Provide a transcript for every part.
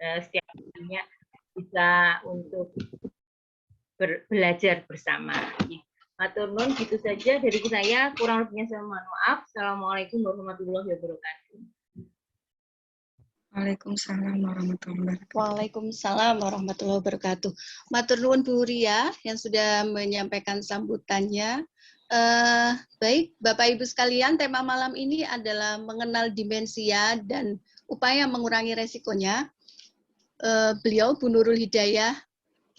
setiap harinya bisa untuk belajar bersama. Matur nuwun, gitu saja dari saya. Kurang lebihnya saya mohon maaf. Assalamualaikum warahmatullahi wabarakatuh. Waalaikumsalam warahmatullahi wabarakatuh. Waalaikumsalam warahmatullahi wabarakatuh. Matur nuwun Bu Ria yang sudah menyampaikan sambutannya. Baik, Bapak Ibu sekalian, tema malam ini adalah mengenal demensia dan upaya mengurangi resikonya. Beliau Bu Nurul Hidayah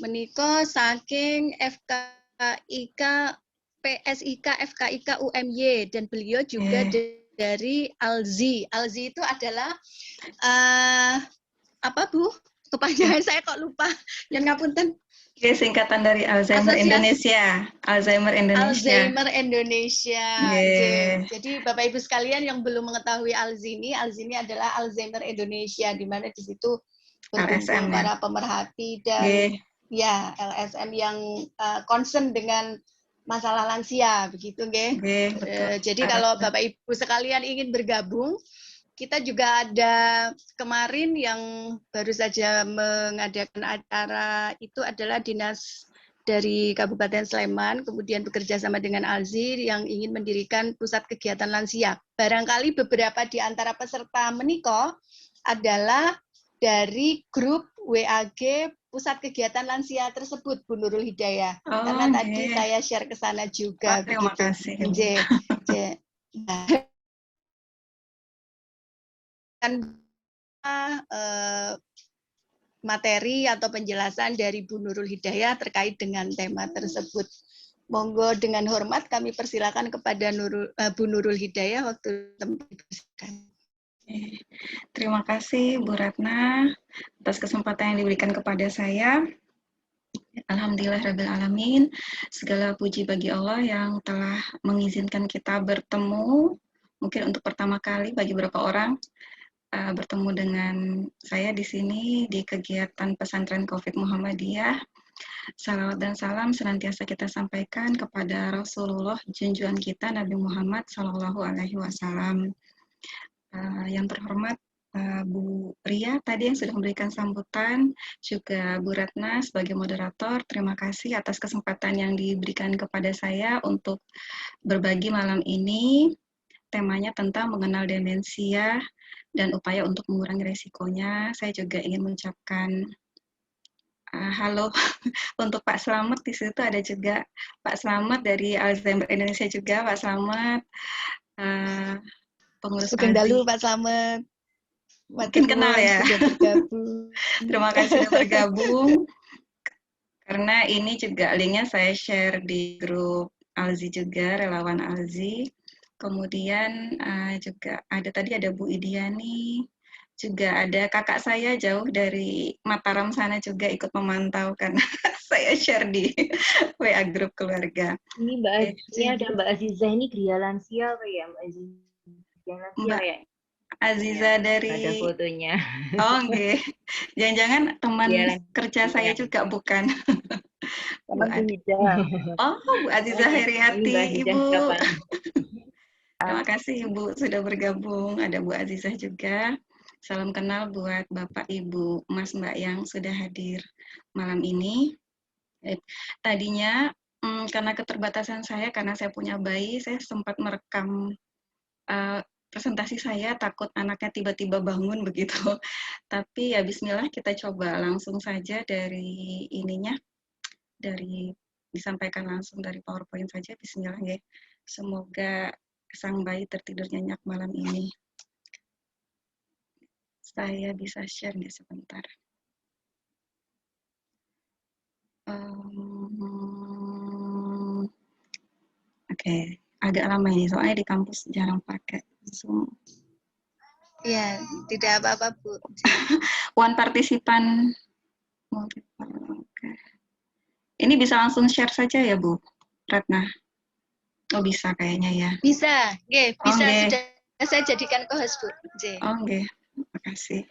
menika saking FKIK PSIK FKIK UMY dan beliau juga dari ALZI. ALZI itu adalah apa Bu? Kepanjangan saya kok lupa. Yang ngapunten. Oke, singkatan dari Alzheimer Indonesia. Alzheimer Indonesia. Alzheimer Indonesia. Jadi Bapak Ibu sekalian yang belum mengetahui ALZI ini adalah Alzheimer Indonesia, di mana di situ berkumpul para pemerhati dan ya LSM yang concern dengan masalah lansia, begitu nggih. Jadi kalau Bapak Ibu sekalian ingin bergabung, kita juga ada kemarin yang baru saja mengadakan acara itu adalah dinas dari Kabupaten Sleman, kemudian bekerja sama dengan ALZI yang ingin mendirikan pusat kegiatan lansia. Barangkali beberapa di antara peserta menika adalah dari grup WAG pusat kegiatan lansia tersebut, Bu Nurul Hidayah. Karena tadi saya share ke sana juga. Terima kasih. Materi atau penjelasan dari Bu Nurul Hidayah terkait dengan tema tersebut. Monggo dengan hormat kami persilakan kepada Bu Nurul Hidayah waktu tempat. Terima kasih Bu Ratna atas kesempatan yang diberikan kepada saya. Alhamdulillahirrabbilalamin. Segala puji bagi Allah yang telah mengizinkan kita bertemu, mungkin untuk pertama kali bagi beberapa orang, bertemu dengan saya di sini di kegiatan pesantren Covid Muhammadiyah. Salawat dan salam senantiasa kita sampaikan kepada Rasulullah junjungan kita Nabi Muhammad Shallallahu Alaihi Wasallam. Yang terhormat Bu Ria tadi yang sudah memberikan sambutan, juga Bu Ratna sebagai moderator. Terima kasih atas kesempatan yang diberikan kepada saya untuk berbagi malam ini. Temanya tentang mengenal demensia dan upaya untuk mengurangi resikonya. Saya juga ingin mengucapkan halo untuk Pak Slamet. Di situ ada juga Pak Slamet dari Alzheimer Indonesia juga. Pak Slamet, pengurus Sugeng dalu Pak Slamet. Mungkin kenal ya. Sudah bergabung. Terima kasih sudah bergabung. Karena ini juga linknya saya share di grup ALZI juga, relawan ALZI. Kemudian juga ada Bu Idiani, juga ada kakak saya jauh dari Mataram sana juga ikut memantau kan. Saya share di WA grup keluarga. Ini Mbak Aziza, ada Mbak Aziza ini Gria Lansia apa ya Mbak Aziza? Mbak Aziza dari ada fotonya. Oh nggih. Jangan-jangan teman kerja saya juga bukan. Bu Aziza. Oh, Bu Aziza Heriati, Ibu. Terima kasih Ibu sudah bergabung. Ada Bu Azizah juga. Salam kenal buat Bapak Ibu Mas Mbak yang sudah hadir malam ini. Tadinya karena keterbatasan saya, karena saya punya bayi, saya sempat merekam presentasi saya, takut anaknya tiba-tiba bangun begitu. Tapi ya bismillah kita coba langsung saja dari ininya, dari disampaikan langsung dari PowerPoint saja. Bismillah ya. Semoga sang bayi tertidur nyenyak malam ini. Saya bisa share nih sebentar. Oke, agak lama ini soalnya di kampus jarang pakai Zoom. Iya, tidak apa-apa Bu. One partisipan. Okay. Ini bisa langsung share saja ya Bu Ratna? Oh bisa kayaknya ya. Bisa, bisa sudah saya jadikan co-host Bu. Oh nggih, terima kasih.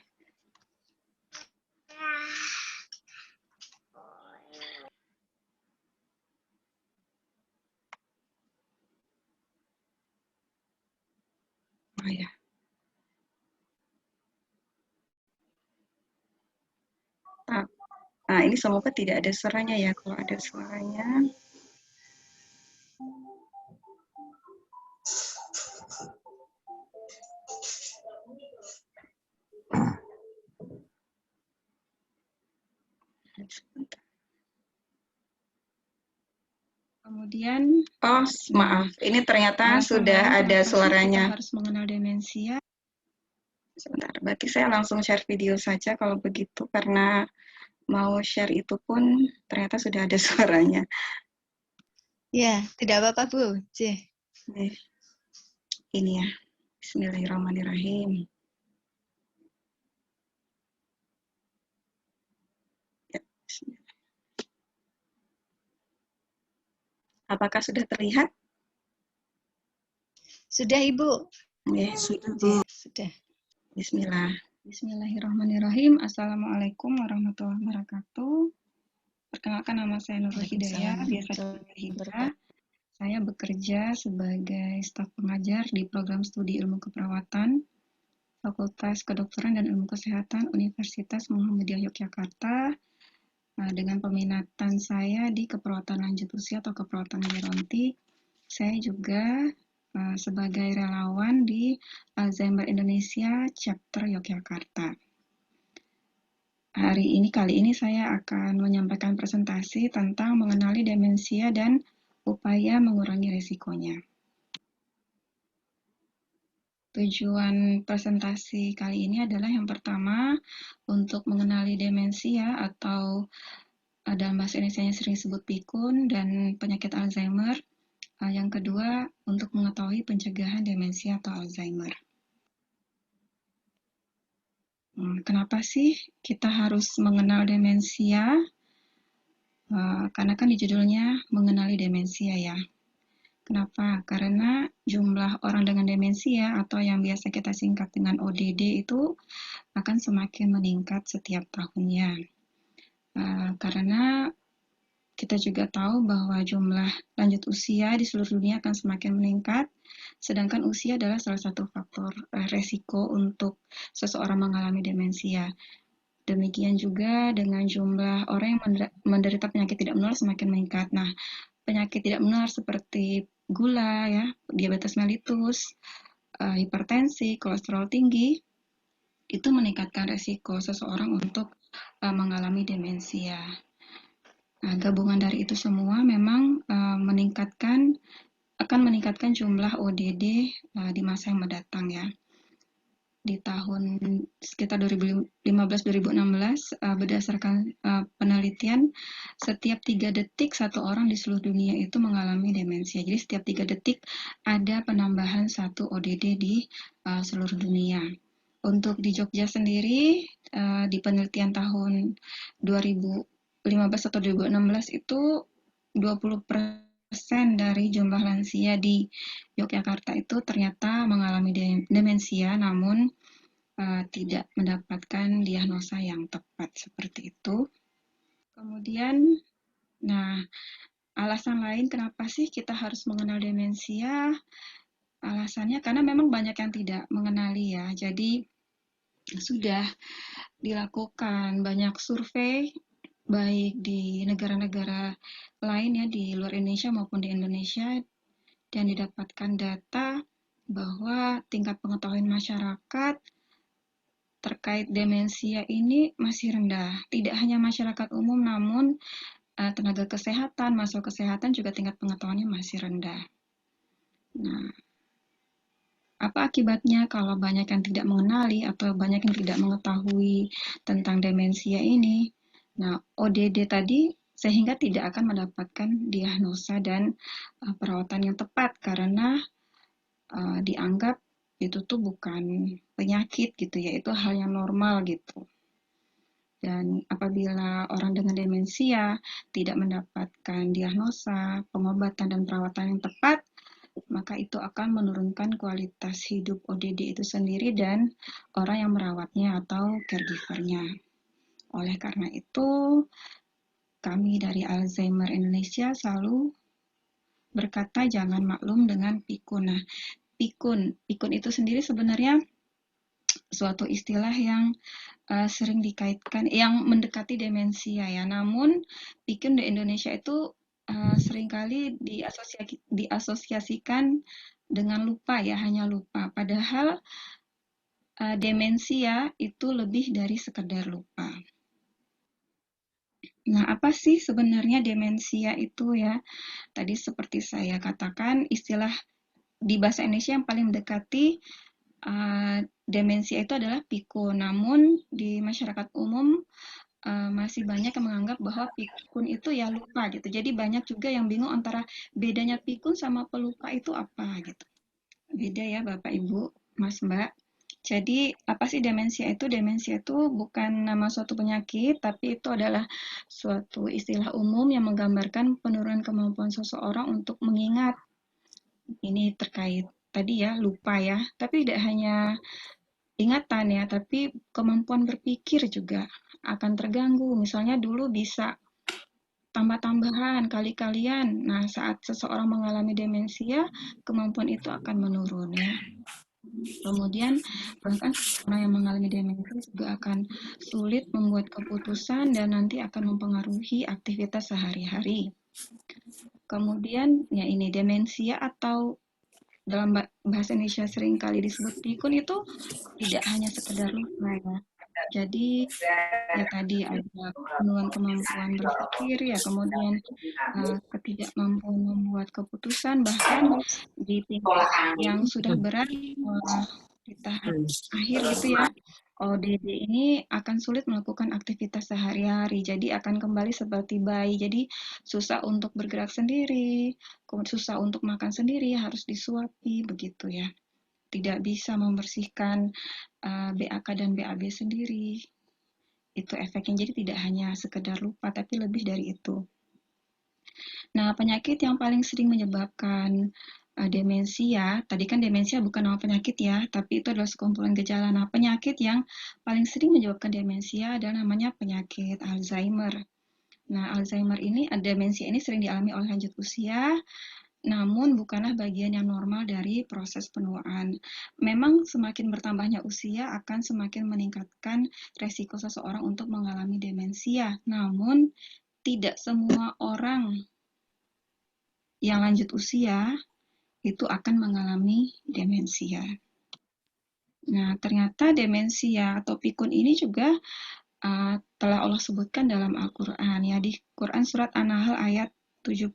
Oh ya. Nah, ini semoga tidak ada suaranya ya. Kalau ada suaranya. Kemudian, oh maaf, ini ternyata sudah ada suaranya. Kita harus mengenal demensia. Sebentar, berarti saya langsung share video saja kalau begitu, karena mau share itu pun ternyata sudah ada suaranya. Ya, tidak apa-apa Bu. Ini ya, Bismillahirrahmanirrahim. Ya, bismillah. Apakah sudah terlihat? Sudah Ibu. Ya, sudah Bu. Sudah. Bismillah. Bismillahirrahmanirrahim. Assalamualaikum warahmatullahi wabarakatuh. Perkenalkan, nama saya Nurul Hidayah, biasa dipanggil Hidra. Saya bekerja sebagai staf pengajar di program studi ilmu keperawatan Fakultas Kedokteran dan Ilmu Kesehatan Universitas Muhammadiyah Yogyakarta, dengan peminatan saya di keperawatan lanjut usia atau keperawatan gerontik. Saya juga sebagai relawan di Alzheimer Indonesia Chapter Yogyakarta. Kali ini saya akan menyampaikan presentasi tentang mengenali demensia dan upaya mengurangi risikonya. Tujuan presentasi kali ini adalah yang pertama, untuk mengenali demensia atau dalam bahasa Indonesia sering disebut pikun dan penyakit Alzheimer. Yang kedua, untuk mengetahui pencegahan demensia atau Alzheimer. Kenapa sih kita harus mengenal demensia? Karena kan di judulnya mengenali demensia ya. Kenapa? Karena jumlah orang dengan demensia atau yang biasa kita singkat dengan ODD itu akan semakin meningkat setiap tahunnya. Karena kita juga tahu bahwa jumlah lanjut usia di seluruh dunia akan semakin meningkat, sedangkan usia adalah salah satu faktor resiko untuk seseorang mengalami demensia. Demikian juga dengan jumlah orang yang menderita penyakit tidak menular semakin meningkat. Nah, penyakit tidak menular seperti gula, ya, diabetes mellitus, hipertensi, kolesterol tinggi, itu meningkatkan resiko seseorang untuk mengalami demensia. Nah, gabungan dari itu semua memang akan meningkatkan jumlah ODD di masa yang mendatang ya. Di tahun sekitar 2015-2016 berdasarkan penelitian, setiap 3 detik satu orang di seluruh dunia itu mengalami demensia. Jadi setiap 3 detik ada penambahan 1 ODD di seluruh dunia. Untuk di Jogja sendiri, di penelitian tahun 2015 atau 2016 itu 20% dari jumlah lansia di Yogyakarta itu ternyata mengalami demensia, namun tidak mendapatkan diagnosa yang tepat seperti itu. Kemudian, alasan lain kenapa sih kita harus mengenal demensia? Alasannya karena memang banyak yang tidak mengenali ya. Jadi sudah dilakukan banyak survei baik di negara-negara lain ya, di luar Indonesia maupun di Indonesia, dan didapatkan data bahwa tingkat pengetahuan masyarakat terkait demensia ini masih rendah. Tidak hanya masyarakat umum, namun tenaga kesehatan, mahasiswa kesehatan juga tingkat pengetahuannya masih rendah. Nah, apa akibatnya kalau banyak yang tidak mengenali atau banyak yang tidak mengetahui tentang demensia ini? Nah, ODD tadi sehingga tidak akan mendapatkan diagnosa dan perawatan yang tepat karena dianggap itu tuh bukan penyakit gitu ya, itu hal yang normal gitu. Dan apabila orang dengan demensia tidak mendapatkan diagnosa, pengobatan dan perawatan yang tepat, maka itu akan menurunkan kualitas hidup ODD itu sendiri dan orang yang merawatnya atau caregiver-nya. Oleh karena itu, kami dari Alzheimer Indonesia selalu berkata jangan maklum dengan pikun. Nah, pikun itu sendiri sebenarnya suatu istilah yang sering dikaitkan, yang mendekati demensia ya. Namun pikun di Indonesia itu seringkali diasosiasikan dengan lupa ya, hanya lupa. Padahal demensia itu lebih dari sekedar lupa. Nah, apa sih sebenarnya demensia itu ya? Tadi seperti saya katakan, istilah di bahasa Indonesia yang paling mendekati demensia itu adalah pikun. Namun di masyarakat umum masih banyak yang menganggap bahwa pikun itu ya lupa gitu. Jadi banyak juga yang bingung antara bedanya pikun sama pelupa itu apa gitu. Beda ya Bapak Ibu, Mas Mbak. Jadi apa sih demensia itu? Demensia itu bukan nama suatu penyakit, tapi itu adalah suatu istilah umum yang menggambarkan penurunan kemampuan seseorang untuk mengingat. Ini terkait tadi ya, lupa ya. Tapi tidak hanya ingatan ya, tapi kemampuan berpikir juga akan terganggu. Misalnya dulu bisa tambah-tambahan, kali-kalian. Nah, saat seseorang mengalami demensia, kemampuan itu akan menurun ya. Kemudian bahkan orang yang mengalami demensia juga akan sulit membuat keputusan dan nanti akan mempengaruhi aktivitas sehari-hari. Kemudian ya ini demensia atau dalam bahasa Indonesia sering kali disebut pikun itu tidak hanya sekedar lupa ya. Jadi ya tadi ada penurunan kemampuan berpikir ya, kemudian ketidakmampuan membuat keputusan, bahkan di tingkat yang sudah berat di tahap akhir gitu ya, ODD ini akan sulit melakukan aktivitas sehari-hari, jadi akan kembali seperti bayi, jadi susah untuk bergerak sendiri, susah untuk makan sendiri, harus disuapi begitu ya, tidak bisa membersihkan BAK dan BAB sendiri. Itu efeknya, jadi tidak hanya sekedar lupa, tapi lebih dari itu. Nah, penyakit yang paling sering menyebabkan demensia, tadi kan demensia bukan nama penyakit ya, tapi itu adalah sekumpulan gejala. Nah, penyakit yang paling sering menyebabkan demensia adalah namanya penyakit Alzheimer. Nah, Alzheimer ini, demensia ini sering dialami oleh lanjut usia, namun bukanlah bagian yang normal dari proses penuaan. Memang semakin bertambahnya usia akan semakin meningkatkan resiko seseorang untuk mengalami demensia. Namun, tidak semua orang yang lanjut usia itu akan mengalami demensia. Nah, ternyata demensia atau pikun ini juga telah Allah sebutkan dalam Al-Quran. Ya, di Quran surat An-Nahl ayat 70,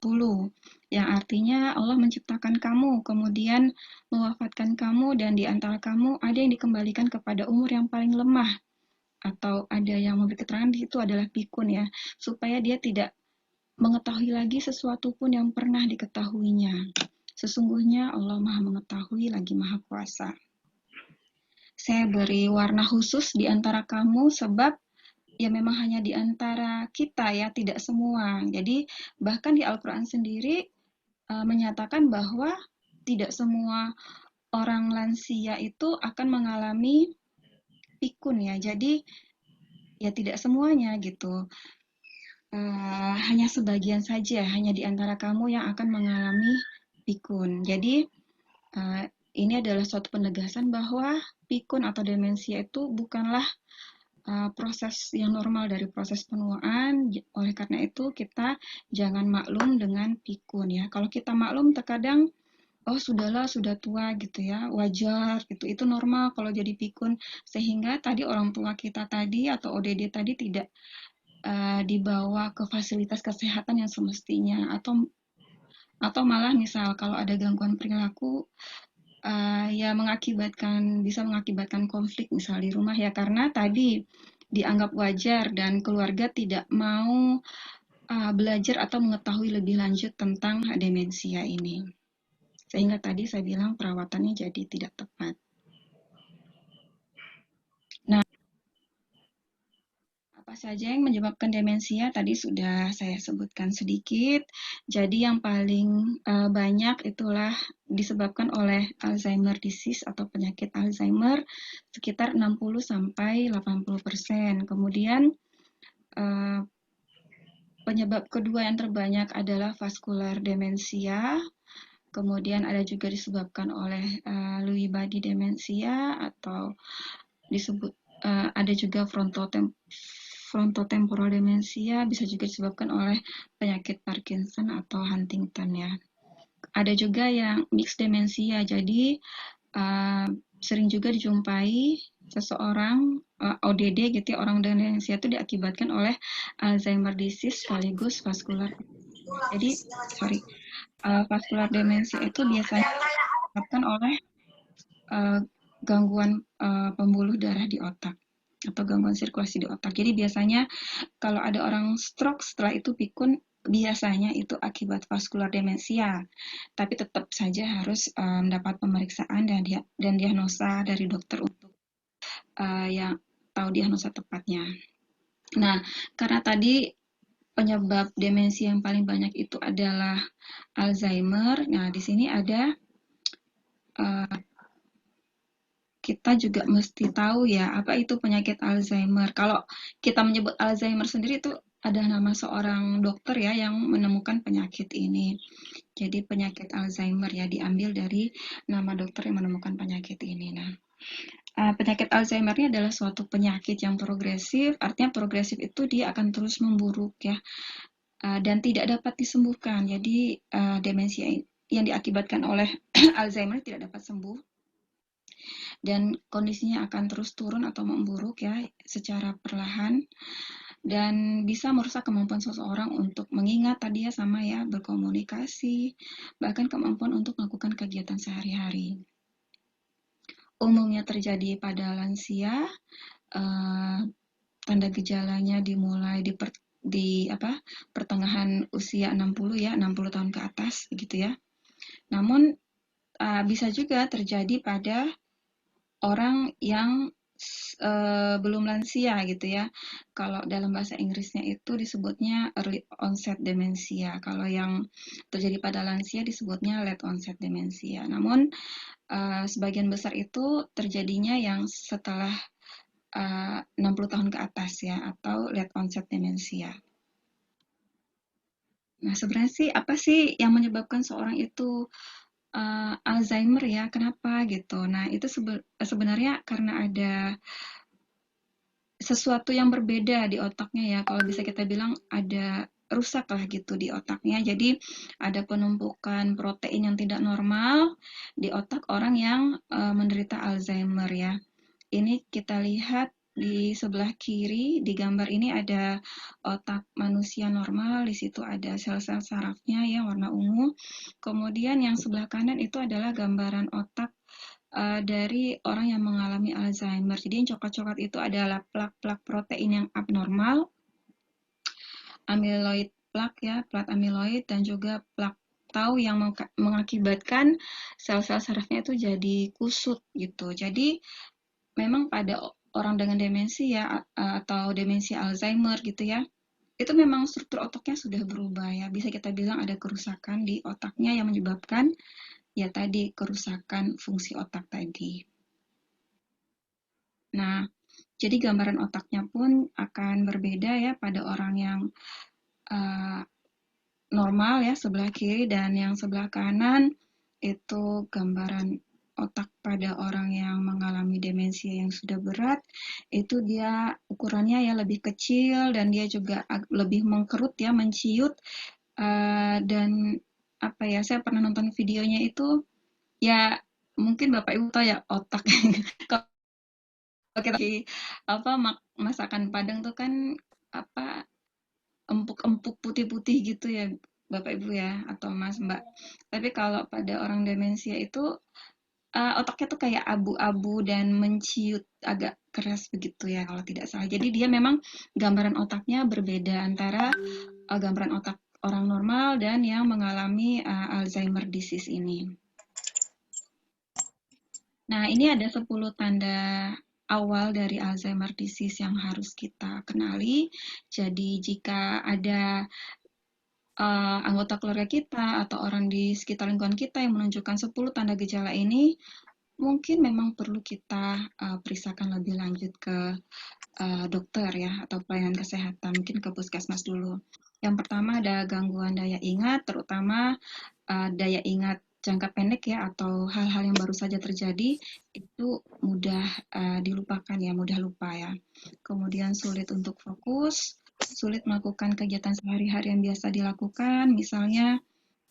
yang artinya Allah menciptakan kamu, kemudian mewafatkan kamu, dan di antara kamu ada yang dikembalikan kepada umur yang paling lemah, atau ada yang memberi keterangan di situ adalah pikun ya, supaya dia tidak mengetahui lagi sesuatu pun yang pernah diketahuinya. Sesungguhnya Allah Maha Mengetahui lagi Maha Kuasa. Saya beri warna khusus di antara kamu sebab ya memang hanya di antara kita ya, tidak semua. Jadi bahkan di Al-Quran sendiri menyatakan bahwa tidak semua orang lansia itu akan mengalami pikun ya. Jadi ya tidak semuanya gitu. Hanya sebagian saja, hanya di antara kamu yang akan mengalami pikun. Jadi ini adalah suatu penegasan bahwa pikun atau demensia itu bukanlah proses yang normal dari proses penuaan. Oleh karena itu kita jangan maklum dengan pikun ya. Kalau kita maklum terkadang oh sudahlah, sudah tua gitu ya, wajar gitu, itu normal kalau jadi pikun, sehingga tadi orang tua kita tadi atau ODD tadi tidak dibawa ke fasilitas kesehatan yang semestinya, atau malah misal kalau ada gangguan perilaku ya bisa mengakibatkan konflik misal di rumah ya, karena tadi dianggap wajar dan keluarga tidak mau belajar atau mengetahui lebih lanjut tentang demensia ini, sehingga tadi saya bilang perawatannya jadi tidak tepat. Nah, apa saja yang menyebabkan demensia tadi sudah saya sebutkan sedikit. Jadi yang paling banyak itulah disebabkan oleh Alzheimer disease atau penyakit Alzheimer sekitar 60-80%. Kemudian penyebab kedua yang terbanyak adalah vaskular demensia. Kemudian ada juga disebabkan oleh Lewy body demensia atau disebut ada juga frontotemporal demensia, bisa juga disebabkan oleh penyakit Parkinson atau Huntington ya. Ada juga yang mixed demensia, jadi sering juga dijumpai seseorang ODD gitu ya, orang dengan demensia itu diakibatkan oleh Alzheimer disease sekaligus vaskular. Jadi vaskular demensia itu biasanya disebabkan oleh gangguan pembuluh darah di otak atau gangguan sirkulasi di otak. Jadi biasanya kalau ada orang stroke setelah itu pikun, biasanya itu akibat vaskular demensia, tapi tetap saja harus mendapat pemeriksaan dan diagnosa dari dokter untuk yang tahu diagnosa tepatnya. Nah, karena tadi penyebab demensi yang paling banyak itu adalah Alzheimer. Nah, di sini ada kita juga mesti tahu ya, apa itu penyakit Alzheimer. Kalau kita menyebut Alzheimer sendiri itu ada nama seorang dokter ya yang menemukan penyakit ini. Jadi penyakit Alzheimer ya diambil dari nama dokter yang menemukan penyakit ini. Nah, penyakit Alzheimer ini adalah suatu penyakit yang progresif. Artinya progresif itu dia akan terus memburuk ya, dan tidak dapat disembuhkan. Jadi demensia yang diakibatkan oleh Alzheimer tidak dapat sembuh dan kondisinya akan terus turun atau memburuk ya secara perlahan dan bisa merusak kemampuan seseorang untuk mengingat tadi ya sama ya, berkomunikasi, bahkan kemampuan untuk melakukan kegiatan sehari-hari. Umumnya terjadi pada lansia, tanda gejalanya dimulai di pertengahan usia 60 ya, 60 tahun ke atas gitu ya. Namun bisa juga terjadi pada orang yang belum lansia gitu ya. Kalau dalam bahasa Inggrisnya itu disebutnya early onset dementia. Kalau yang terjadi pada lansia disebutnya late onset dementia. Namun sebagian besar itu terjadinya yang setelah 60 tahun ke atas ya, atau late onset dementia. Nah, sebenarnya sih apa sih yang menyebabkan seorang itu Alzheimer ya, kenapa gitu. Nah, itu sebenarnya karena ada sesuatu yang berbeda di otaknya ya, kalau bisa kita bilang ada rusak lah gitu di otaknya. Jadi ada penumpukan protein yang tidak normal di otak orang yang menderita Alzheimer ya. Ini kita lihat di sebelah kiri di gambar ini ada otak manusia normal, di situ ada sel-sel sarafnya ya warna ungu. Kemudian yang sebelah kanan itu adalah gambaran otak dari orang yang mengalami Alzheimer. Jadi yang coklat-coklat itu adalah plak-plak protein yang abnormal, amyloid plak ya, plat amyloid dan juga plak tau yang mengakibatkan sel-sel sarafnya itu jadi kusut gitu. Jadi memang pada orang dengan demensi ya atau demensi Alzheimer gitu ya, itu memang struktur otaknya sudah berubah ya. Bisa kita bilang ada kerusakan di otaknya yang menyebabkan ya tadi kerusakan fungsi otak tadi. Nah, jadi gambaran otaknya pun akan berbeda ya pada orang yang normal ya sebelah kiri dan yang sebelah kanan itu gambaran otak pada orang yang mengalami demensia yang sudah berat, itu dia ukurannya ya lebih kecil dan dia juga lebih mengkerut ya, menciut, dan apa ya, saya pernah nonton videonya itu ya mungkin Bapak Ibu tahu ya otak kalau kita masakan Padang tuh kan apa empuk-empuk putih-putih gitu ya Bapak Ibu ya atau Mas Mbak. Tapi kalau pada orang demensia itu otaknya tuh kayak abu-abu dan menciut agak keras begitu ya kalau tidak salah. Jadi dia memang gambaran otaknya berbeda antara gambaran otak orang normal dan yang mengalami Alzheimer disease ini. Nah, ini ada 10 tanda awal dari Alzheimer disease yang harus kita kenali. Jadi jika ada anggota keluarga kita atau orang di sekitar lingkungan kita yang menunjukkan 10 tanda gejala ini, mungkin memang perlu kita periksakan lebih lanjut ke dokter ya atau pelayanan kesehatan, mungkin ke puskesmas dulu. Yang pertama ada gangguan daya ingat, terutama daya ingat jangka pendek ya, atau hal-hal yang baru saja terjadi itu mudah dilupakan ya, mudah lupa ya. Kemudian sulit untuk fokus, sulit melakukan kegiatan sehari-hari yang biasa dilakukan, misalnya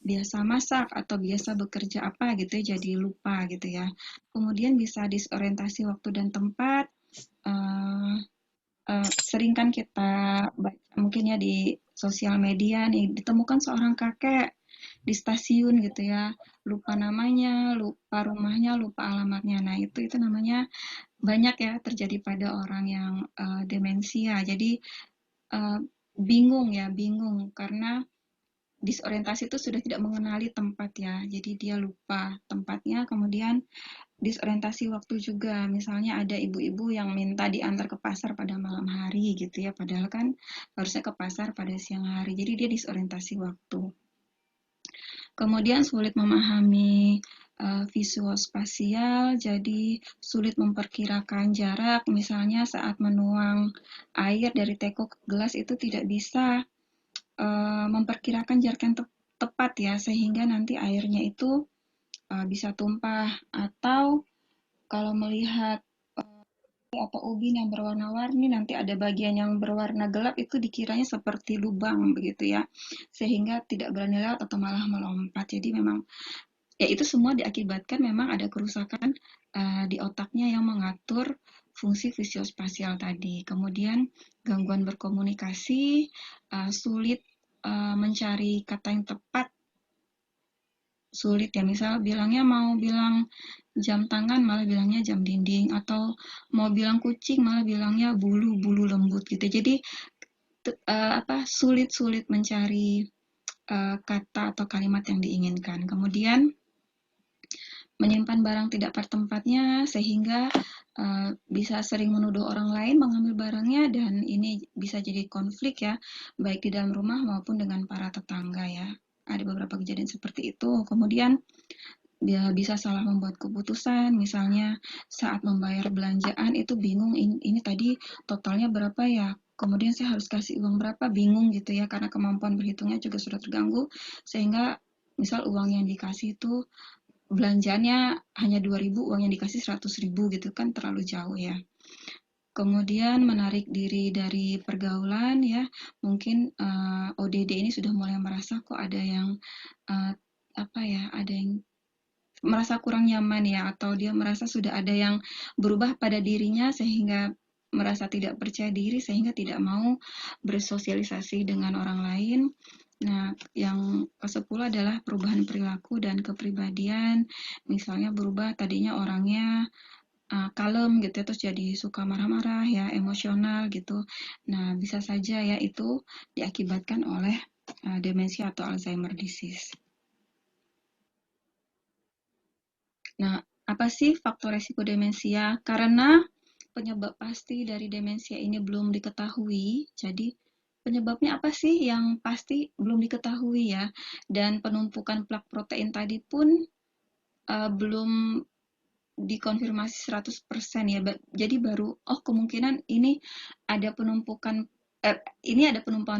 biasa masak atau biasa bekerja apa gitu ya, jadi lupa gitu ya. Kemudian bisa disorientasi waktu dan tempat. Sering kan kita mungkin ya di sosial media nih, ditemukan seorang kakek di stasiun gitu ya, lupa namanya, lupa rumahnya, lupa alamatnya. Nah, itu namanya banyak ya terjadi pada orang yang demensia. Jadi bingung karena disorientasi itu sudah tidak mengenali tempat ya. Jadi dia lupa tempatnya, kemudian disorientasi waktu juga. Misalnya ada ibu-ibu yang minta diantar ke pasar pada malam hari gitu ya, padahal kan harusnya ke pasar pada siang hari. Jadi dia disorientasi waktu. Kemudian sulit memahami visual spasial, jadi sulit memperkirakan jarak. Misalnya saat menuang air dari teko ke gelas itu tidak bisa memperkirakan jarak yang tepat ya, sehingga nanti airnya itu bisa tumpah. Atau kalau melihat atau ubin yang berwarna-warni, nanti ada bagian yang berwarna gelap itu dikiranya seperti lubang begitu ya, sehingga tidak berani lewat atau malah melompat. Jadi memang ya itu semua diakibatkan memang ada kerusakan di otaknya yang mengatur fungsi fisiospasial tadi. Kemudian gangguan berkomunikasi, sulit mencari kata yang tepat, sulit ya, misal bilangnya mau bilang jam tangan malah bilangnya jam dinding, atau mau bilang kucing malah bilangnya bulu lembut gitu. Jadi sulit mencari kata atau kalimat yang diinginkan. Kemudian menyimpan barang tidak pada tempatnya, sehingga bisa sering menuduh orang lain mengambil barangnya, dan ini bisa jadi konflik ya, baik di dalam rumah maupun dengan para tetangga ya. Ada beberapa kejadian seperti itu. Kemudian dia bisa salah membuat keputusan, misalnya saat membayar belanjaan itu bingung, ini tadi totalnya berapa ya, kemudian saya harus kasih uang berapa, bingung gitu ya, karena kemampuan berhitungnya juga sudah terganggu, sehingga misal uang yang dikasih itu belanjanya hanya 2.000, uang yang dikasih 100.000 gitu kan, terlalu jauh ya. Kemudian menarik diri dari pergaulan ya, mungkin ODD ini sudah mulai merasa kok ada yang ada yang merasa kurang nyaman ya, atau dia merasa sudah ada yang berubah pada dirinya sehingga merasa tidak percaya diri, sehingga tidak mau bersosialisasi dengan orang lain. Nah, yang ke-10 adalah perubahan perilaku dan kepribadian. Misalnya berubah, tadinya orangnya kalem gitu ya, terus jadi suka marah-marah ya, emosional gitu. Nah, bisa saja ya itu diakibatkan oleh demensia atau Alzheimer disease. Nah, apa sih faktor resiko demensia? Karena penyebab pasti dari demensia ini belum diketahui, jadi penyebabnya apa sih yang pasti belum diketahui ya. Dan penumpukan plak protein tadi pun belum dikonfirmasi 100% ya. Jadi baru kemungkinan ini ada penumpukan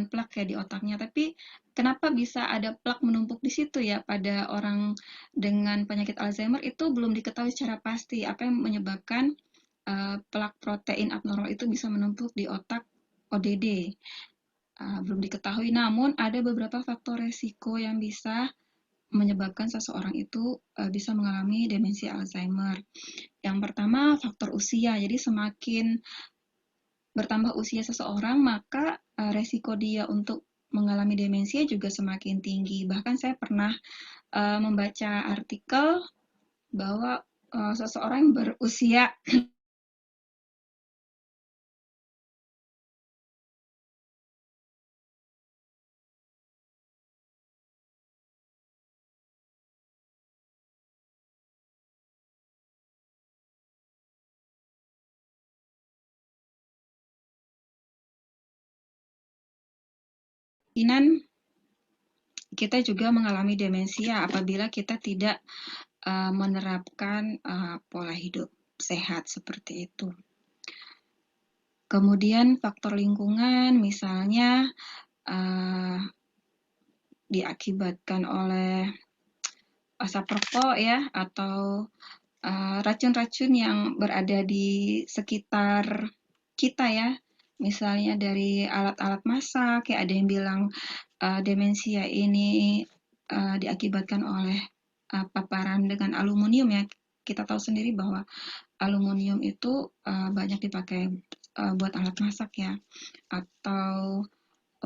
plak ya di otaknya, tapi kenapa bisa ada plak menumpuk di situ ya pada orang dengan penyakit Alzheimer itu belum diketahui secara pasti apa yang menyebabkan plak protein abnormal itu bisa menumpuk di otak ODD. Belum diketahui, namun ada beberapa faktor resiko yang bisa menyebabkan seseorang itu bisa mengalami demensia Alzheimer. Yang pertama, faktor usia. Jadi semakin bertambah usia seseorang, maka resiko dia untuk mengalami demensia juga semakin tinggi. Bahkan saya pernah membaca artikel bahwa seseorang yang berusia kita juga mengalami demensia apabila kita tidak menerapkan pola hidup sehat seperti itu. Kemudian faktor lingkungan, misalnya diakibatkan oleh asap rokok ya, atau racun-racun yang berada di sekitar kita ya. Misalnya dari alat-alat masak, kayak ada yang bilang demensia ini diakibatkan oleh paparan dengan aluminium ya. Kita tahu sendiri bahwa aluminium itu banyak dipakai buat alat masak ya. Atau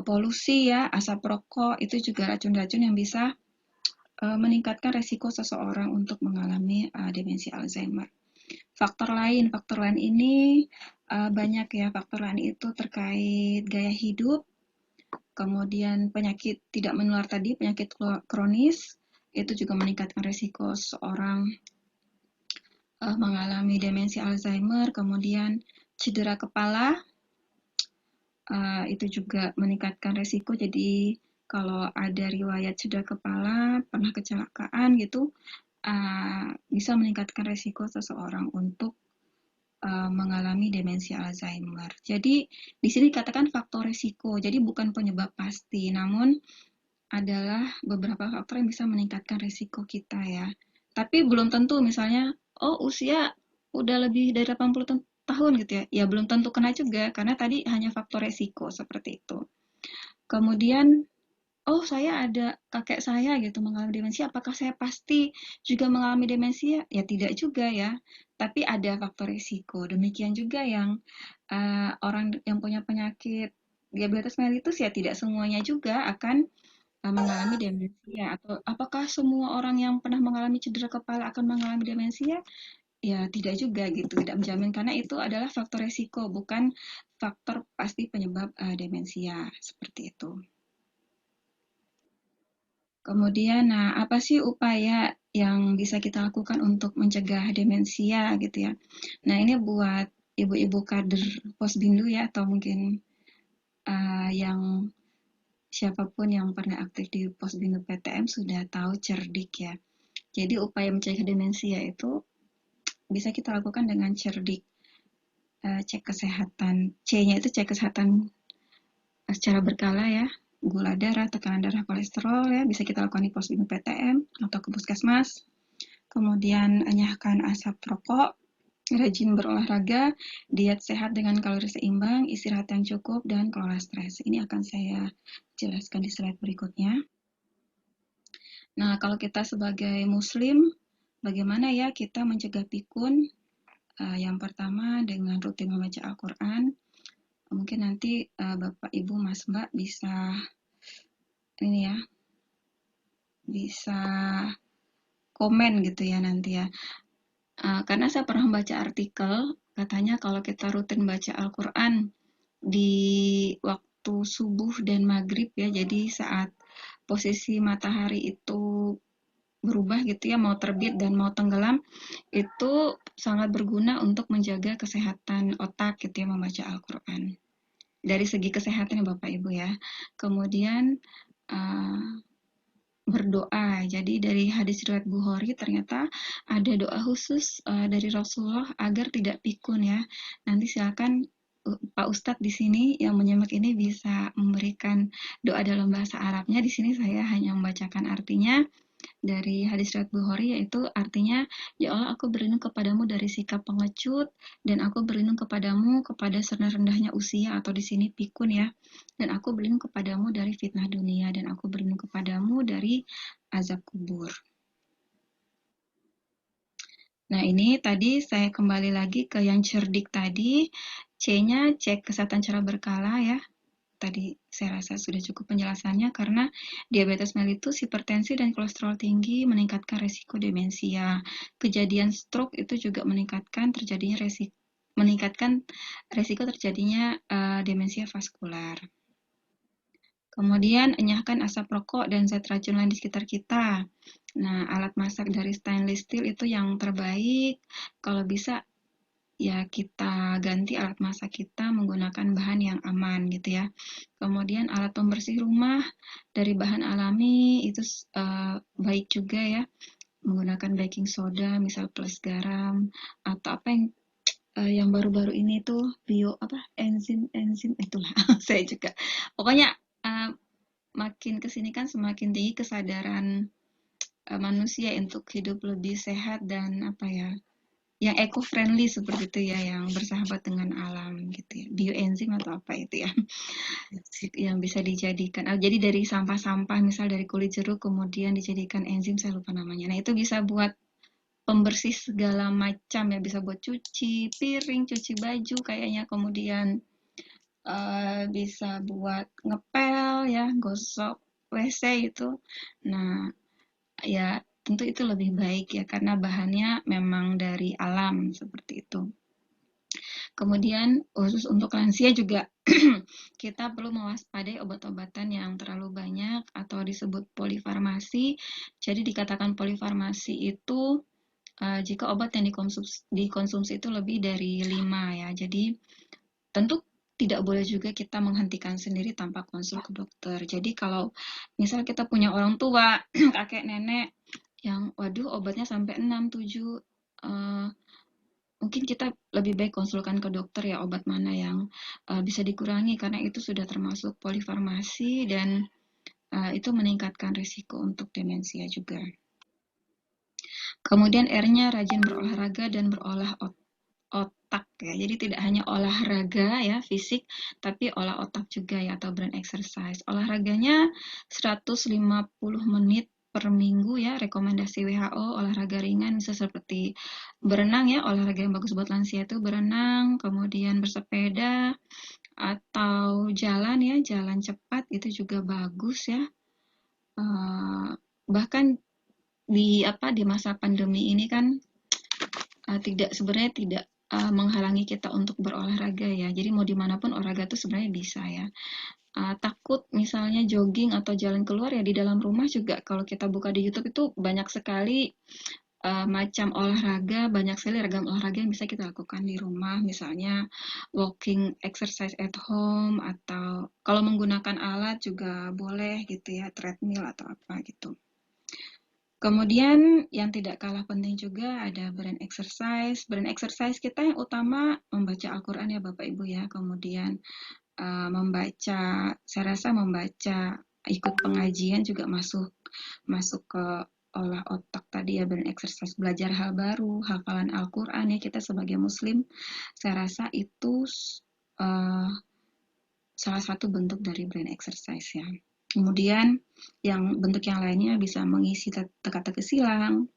polusi ya, asap rokok itu juga racun-racun yang bisa meningkatkan resiko seseorang untuk mengalami demensi Alzheimer. Faktor lain ini banyak ya. Faktor lain itu terkait gaya hidup, kemudian penyakit tidak menular tadi, penyakit kronis, itu juga meningkatkan resiko seseorang mengalami demensi Alzheimer. Kemudian cedera kepala, itu juga meningkatkan resiko. Jadi kalau ada riwayat cedera kepala, pernah kecelakaan gitu, bisa meningkatkan resiko seseorang untuk mengalami demensi Alzheimer. Jadi di sini dikatakan faktor resiko, jadi bukan penyebab pasti, namun adalah beberapa faktor yang bisa meningkatkan resiko kita ya. Tapi belum tentu misalnya, oh usia udah lebih dari 80 tahun gitu ya, ya belum tentu kena juga, karena tadi hanya faktor resiko seperti itu. Kemudian, oh saya ada kakek saya gitu mengalami demensia, apakah saya pasti juga mengalami demensia? Ya tidak juga ya, tapi ada faktor risiko. Demikian juga yang orang yang punya penyakit diabetes mellitus ya tidak semuanya juga akan mengalami demensia. Atau apakah semua orang yang pernah mengalami cedera kepala akan mengalami demensia? Ya tidak juga gitu, tidak menjamin karena itu adalah faktor risiko, bukan faktor pasti penyebab demensia seperti itu. Kemudian, nah apa sih upaya yang bisa kita lakukan untuk mencegah demensia gitu ya. Nah ini buat ibu-ibu kader Posbindu ya, atau mungkin yang siapapun yang pernah aktif di Posbindu PTM sudah tahu cerdik ya. Jadi upaya mencegah demensia itu bisa kita lakukan dengan cerdik. Cek kesehatan, C-nya itu cek kesehatan secara berkala ya, gula darah, tekanan darah, kolesterol ya, bisa kita lakukan di Posbindu PTM atau ke puskesmas. Kemudian enyahkan asap rokok, rajin berolahraga, diet sehat dengan kalori seimbang, istirahat yang cukup, dan kelola stres. Ini akan saya jelaskan di slide berikutnya. Nah, kalau kita sebagai muslim, bagaimana ya kita mencegah pikun? Yang pertama dengan rutin membaca Al-Quran. Mungkin nanti Bapak, Ibu, Mas, Mbak bisa ini ya, bisa komen gitu ya nanti ya. Karena saya pernah membaca artikel, katanya kalau kita rutin baca Al-Quran di waktu subuh dan maghrib ya, jadi saat posisi matahari itu berubah gitu ya, mau terbit dan mau tenggelam, itu sangat berguna untuk menjaga kesehatan otak gitu ya, membaca Al-Quran. Dari segi kesehatan ya Bapak Ibu ya. Kemudian berdoa. Jadi dari hadis riwayat Bukhari ternyata ada doa khusus dari Rasulullah agar tidak pikun ya. Nanti silakan Pak Ustadz di sini yang menyimak ini bisa memberikan doa dalam bahasa Arabnya. Di sini saya hanya membacakan artinya dari hadis riwayat Bukhari, yaitu artinya, ya Allah aku berlindung kepadamu dari sikap pengecut, dan aku berlindung kepadamu kepada serendah-rendahnya usia, atau di sini pikun ya, dan aku berlindung kepadamu dari fitnah dunia, dan aku berlindung kepadamu dari azab kubur. Nah ini tadi saya kembali lagi ke yang cerdik tadi, C-nya cek kesehatan secara berkala ya. Tadi saya rasa sudah cukup penjelasannya karena diabetes mellitus, hipertensi, dan kolesterol tinggi meningkatkan resiko demensia. Kejadian stroke itu juga meningkatkan resiko terjadinya demensia vaskular. Kemudian enyahkan asap rokok dan zat racun lain di sekitar kita. Nah, alat masak dari stainless steel itu yang terbaik. Kalau bisa ya kita ganti alat masak kita menggunakan bahan yang aman gitu ya. Kemudian alat pembersih rumah dari bahan alami itu baik juga ya, menggunakan baking soda misal plus garam, atau apa yang baru-baru ini tuh enzim itulah saya juga pokoknya makin kesini kan semakin tinggi kesadaran manusia untuk hidup lebih sehat dan apa ya, yang eco-friendly seperti itu ya, yang bersahabat dengan alam gitu ya. Bioenzim atau apa itu ya, yang bisa dijadikan. Jadi dari sampah-sampah, misal dari kulit jeruk, kemudian dijadikan enzim, saya lupa namanya. Nah itu bisa buat pembersih segala macam ya, bisa buat cuci piring, cuci baju kayaknya, kemudian bisa buat ngepel ya, gosok WC itu. Nah ya tentu itu lebih baik ya, karena bahannya memang dari alam seperti itu. Kemudian khusus untuk lansia juga kita perlu mewaspadai obat-obatan yang terlalu banyak atau disebut polifarmasi. Jadi dikatakan polifarmasi itu jika obat yang dikonsumsi itu lebih dari 5 ya. Jadi tentu tidak boleh juga kita menghentikan sendiri tanpa konsul ke dokter. Jadi kalau misal kita punya orang tua, kakek nenek yang waduh obatnya sampai 6, 7, mungkin kita lebih baik konsulkan ke dokter ya, obat mana yang bisa dikurangi, karena itu sudah termasuk polifarmasi dan itu meningkatkan risiko untuk demensia juga. Kemudian R-nya rajin berolahraga dan berolah otak ya. Jadi tidak hanya olahraga ya fisik, tapi olah otak juga ya, atau brain exercise. Olahraganya 150 menit per minggu ya, rekomendasi WHO. Olahraga ringan bisa seperti berenang ya, olahraga yang bagus buat lansia itu berenang, kemudian bersepeda atau jalan ya, jalan cepat itu juga bagus ya. Bahkan di masa pandemi ini kan sebenarnya tidak menghalangi kita untuk berolahraga ya. Jadi mau dimanapun olahraga itu sebenarnya bisa ya. Takut misalnya jogging atau jalan keluar ya, di dalam rumah juga kalau kita buka di YouTube itu banyak sekali macam olahraga, banyak sekali ragam olahraga yang bisa kita lakukan di rumah. Misalnya walking exercise at home, atau kalau menggunakan alat juga boleh gitu ya, treadmill atau apa gitu. Kemudian yang tidak kalah penting juga ada brain exercise. Brain exercise kita yang utama membaca Al-Quran ya Bapak Ibu ya. Kemudian membaca, saya rasa membaca, ikut pengajian juga masuk ke olah otak tadi ya, brain exercise. Belajar hal baru, hafalan Al-Quran ya, kita sebagai muslim, saya rasa itu salah satu bentuk dari brain exercise ya. Kemudian yang bentuk yang lainnya bisa mengisi teka-teki silang,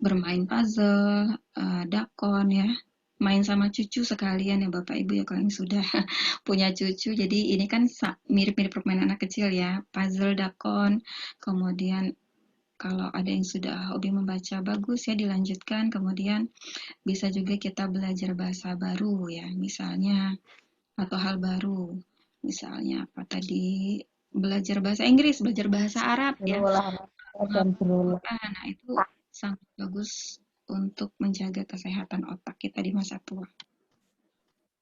bermain puzzle, dakon ya, main sama cucu sekalian ya Bapak Ibu ya, kalau yang sudah punya cucu. Jadi ini kan mirip-mirip permainan anak kecil ya, puzzle, dakon. Kemudian kalau ada yang sudah hobi membaca, bagus ya dilanjutkan. Kemudian bisa juga kita belajar bahasa baru ya, misalnya, atau hal baru. Misalnya apa tadi, belajar bahasa Inggris, belajar bahasa Arab ya. Nah itu sangat bagus untuk menjaga kesehatan otak kita di masa tua.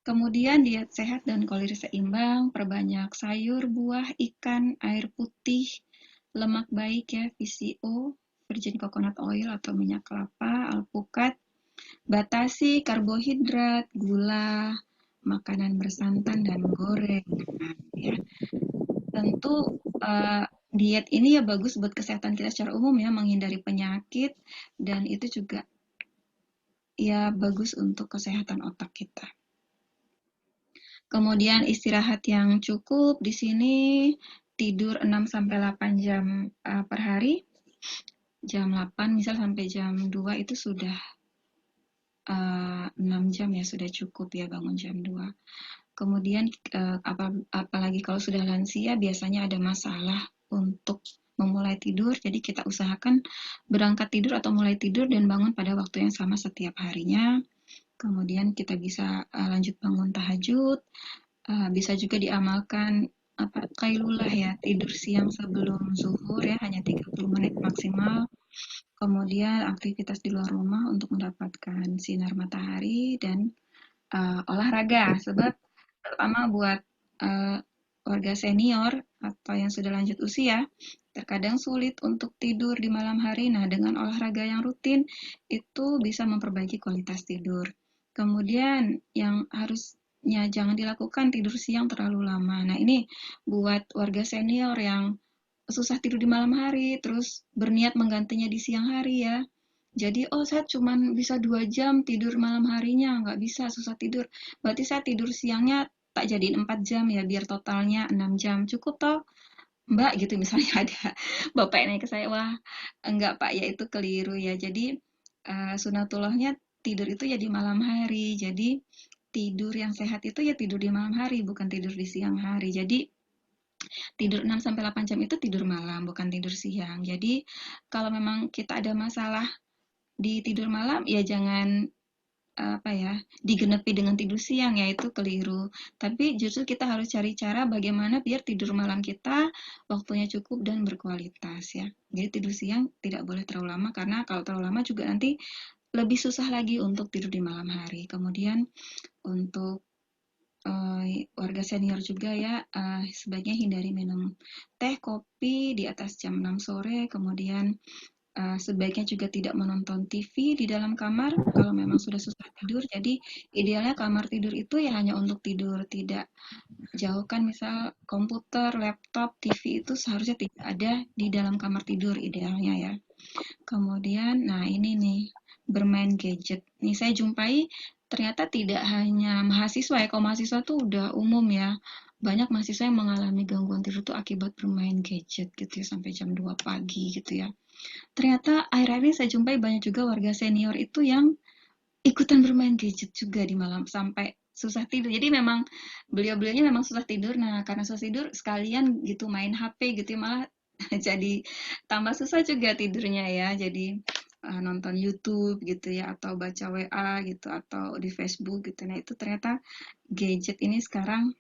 Kemudian diet sehat dan kalori seimbang, perbanyak sayur, buah, ikan, air putih, lemak baik ya, VCO, virgin coconut oil atau minyak kelapa, alpukat, batasi karbohidrat, gula, makanan bersantan dan gorengan ya. Tentu diet ini ya bagus buat kesehatan kita secara umum ya, menghindari penyakit, dan itu juga ya bagus untuk kesehatan otak kita. Kemudian istirahat yang cukup, di sini tidur 6-8 jam per hari. Jam 8 misal sampai jam 2 itu sudah 6 jam ya, sudah cukup ya, bangun jam 2. Kemudian apalagi kalau sudah lansia biasanya ada masalah untuk memulai tidur, jadi kita usahakan berangkat tidur atau mulai tidur dan bangun pada waktu yang sama setiap harinya. Kemudian kita bisa lanjut bangun tahajud, bisa juga diamalkan qailulah ya, tidur siang sebelum zuhur ya, hanya 30 menit maksimal. Kemudian aktivitas di luar rumah untuk mendapatkan sinar matahari dan olahraga, sebab terutama buat warga senior atau yang sudah lanjut usia, terkadang sulit untuk tidur di malam hari. Nah, dengan olahraga yang rutin itu bisa memperbaiki kualitas tidur. Kemudian yang harusnya jangan dilakukan tidur siang terlalu lama. Nah, ini buat warga senior yang susah tidur di malam hari, terus berniat menggantinya di siang hari ya. Jadi, oh saya cuman bisa 2 jam tidur malam harinya, nggak bisa, susah tidur. Berarti saya tidur siangnya tak jadiin 4 jam ya, biar totalnya 6 jam. Cukup toh, Mbak, gitu misalnya ada bapak yang nanya ke saya, wah enggak Pak, ya itu keliru ya. Jadi sunatullahnya tidur itu ya di malam hari. Jadi tidur yang sehat itu ya tidur di malam hari, bukan tidur di siang hari. Jadi tidur 6-8 jam itu tidur malam, bukan tidur siang. Jadi kalau memang kita ada masalah di tidur malam, ya jangan digenepi dengan tidur siang, ya itu keliru. Tapi justru kita harus cari cara bagaimana biar tidur malam kita waktunya cukup dan berkualitas ya. Jadi tidur siang tidak boleh terlalu lama, karena kalau terlalu lama juga nanti lebih susah lagi untuk tidur di malam hari. Kemudian untuk warga senior juga ya, sebaiknya hindari minum teh, kopi di atas jam 6 sore, kemudian sebaiknya juga tidak menonton TV di dalam kamar kalau memang sudah susah tidur. Jadi idealnya kamar tidur itu ya hanya untuk tidur, tidak jauhkan misal komputer, laptop, TV itu seharusnya tidak ada di dalam kamar tidur idealnya ya. Kemudian, nah ini nih, bermain gadget. Nih saya jumpai ternyata tidak hanya mahasiswa ya, kalau mahasiswa tuh udah umum ya. Banyak mahasiswa yang mengalami gangguan tidur tuh akibat bermain gadget gitu ya, sampai jam 2 pagi gitu ya. Ternyata akhir-akhir ini saya jumpai banyak juga warga senior itu yang ikutan bermain gadget juga di malam sampai susah tidur. Jadi memang beliau-beliaunya memang susah tidur. Nah, karena susah tidur sekalian gitu main HP gitu ya, malah jadi tambah susah juga tidurnya ya. Jadi nonton YouTube gitu ya, atau baca WA gitu, atau di Facebook gitu. Nah, itu ternyata gadget ini sekarang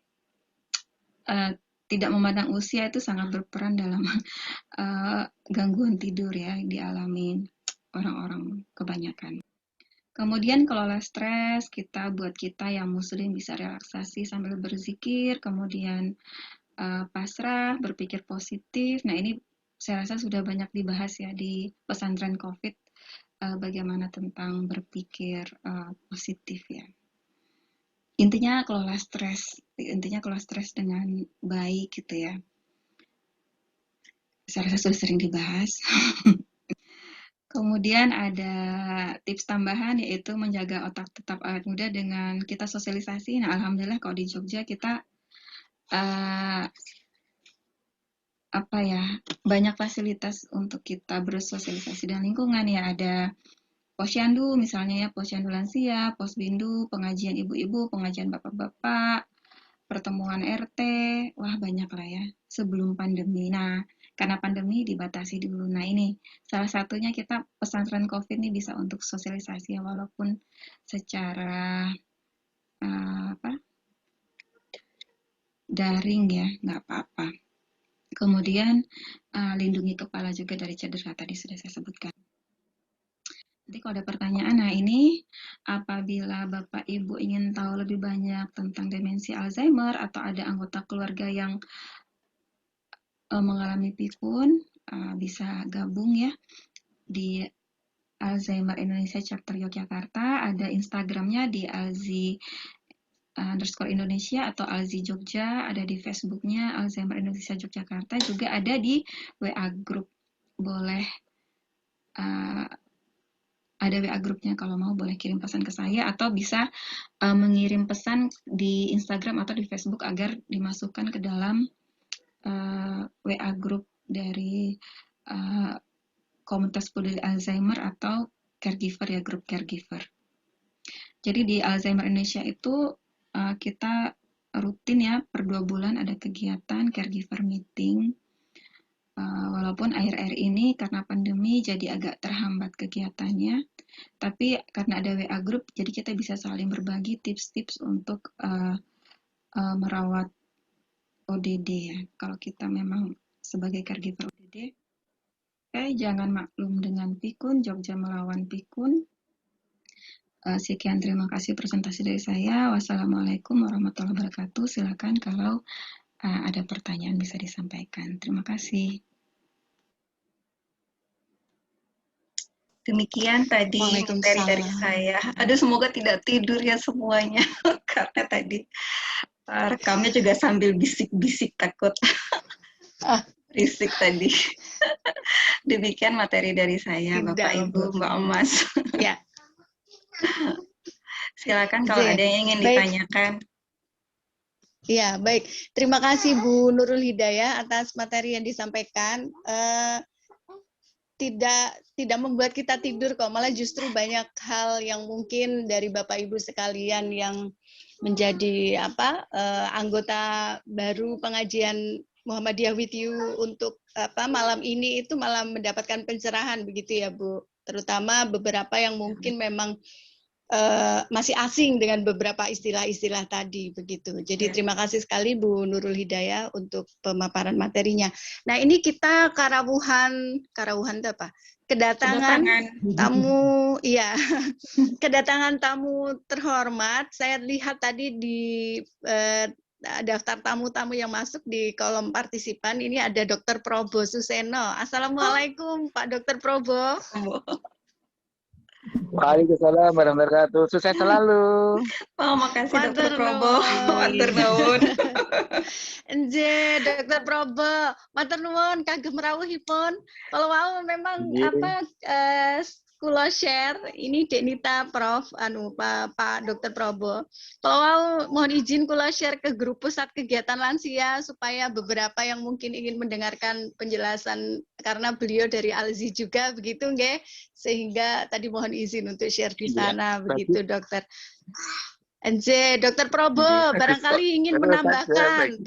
tidak memandang usia, itu sangat berperan dalam gangguan tidur ya dialami orang-orang kebanyakan. Kemudian kalau stres, buat kita yang muslim bisa relaksasi sambil berzikir, kemudian pasrah, berpikir positif. Nah ini saya rasa sudah banyak dibahas ya di pesantren COVID, bagaimana tentang berpikir positif ya. Intinya kelola stres dengan baik gitu ya. Saya rasa sudah sering dibahas. Kemudian ada tips tambahan, yaitu menjaga otak tetap awet muda dengan kita sosialisasi. Nah, alhamdulillah kalau di Jogja kita banyak fasilitas untuk kita bersosialisasi dengan lingkungan ya. Ada posyandu misalnya ya, posyandu lansia, posbindu, pengajian ibu-ibu, pengajian bapak-bapak, pertemuan RT, wah banyak lah ya sebelum pandemi. Nah, karena pandemi dibatasi dulu. Nah ini salah satunya kita pesantren COVID ini bisa untuk sosialisasi ya, walaupun secara daring ya, nggak apa-apa. Kemudian lindungi kepala juga dari cedera, tadi sudah saya sebutkan. Nanti kalau ada pertanyaan, nah ini apabila Bapak Ibu ingin tahu lebih banyak tentang demensi Alzheimer atau ada anggota keluarga yang mengalami pikun, bisa gabung ya di Alzheimer Indonesia Chapter Yogyakarta. Ada Instagramnya di _Indonesia atau Alzi Jogja, ada di Facebooknya Alzheimer Indonesia Yogyakarta, juga ada di WA Group. Boleh ada WA grupnya, kalau mau boleh kirim pesan ke saya, atau bisa mengirim pesan di Instagram atau di Facebook agar dimasukkan ke dalam WA group dari komunitas peduli Alzheimer atau caregiver ya, grup caregiver. Jadi di Alzheimer Indonesia itu kita rutin ya, per 2 bulan ada kegiatan caregiver meeting. Walaupun akhir-akhir ini karena pandemi jadi agak terhambat kegiatannya, tapi karena ada WA group, jadi kita bisa saling berbagi tips-tips untuk merawat ODD ya. Kalau kita memang sebagai caregiver ODD, jangan maklum dengan pikun, Jogja melawan pikun. Sekian, terima kasih presentasi dari saya. Wassalamualaikum warahmatullahi wabarakatuh. Silakan kalau ada pertanyaan bisa disampaikan. Terima kasih. Demikian tadi materi dari saya. Aduh, semoga tidak tidur ya semuanya, karena tadi rekamnya juga sambil bisik-bisik takut. Risik tadi. Demikian materi dari saya, Bapak Ibu, Mbak Emas. Ya. Silakan kalau ada yang ingin ditanyakan. Ya, baik. Terima kasih Bu Nurul Hidayah atas materi yang disampaikan. Tidak membuat kita tidur kok, malah justru banyak hal yang mungkin dari Bapak Ibu sekalian yang menjadi anggota baru pengajian Muhammadiyah with You untuk malam ini itu malah mendapatkan pencerahan begitu ya Bu, terutama beberapa yang mungkin memang masih asing dengan beberapa istilah-istilah tadi begitu. Jadi terima kasih sekali Bu Nurul Hidayah untuk pemaparan materinya. Nah, ini kita karawuhan itu apa? Kedatangan tamu, iya. Kedatangan tamu terhormat. Saya lihat tadi di daftar tamu-tamu yang masuk di kolom partisipan ini ada Dr. Probo Suseno. Assalamualaikum Pak Dr. Probo. Waalaikumsalam warahmatullahi wabarakatuh. Sukses selalu. Oh, makasih Dr. Probo. Matur nuwun. Nggih, Dr. Probo. Matur nuwun kagem rawuhipun. Kalau mau memang kula share ini Dek Nita Prof Pak Dr. Probo. Kalau mau mohon izin kula share ke grup pusat kegiatan lansia supaya beberapa yang mungkin ingin mendengarkan penjelasan karena beliau dari Alzi juga begitu nggih. Sehingga tadi mohon izin untuk share di sana begitu Dokter. Dr. Probo barangkali ingin menambahkan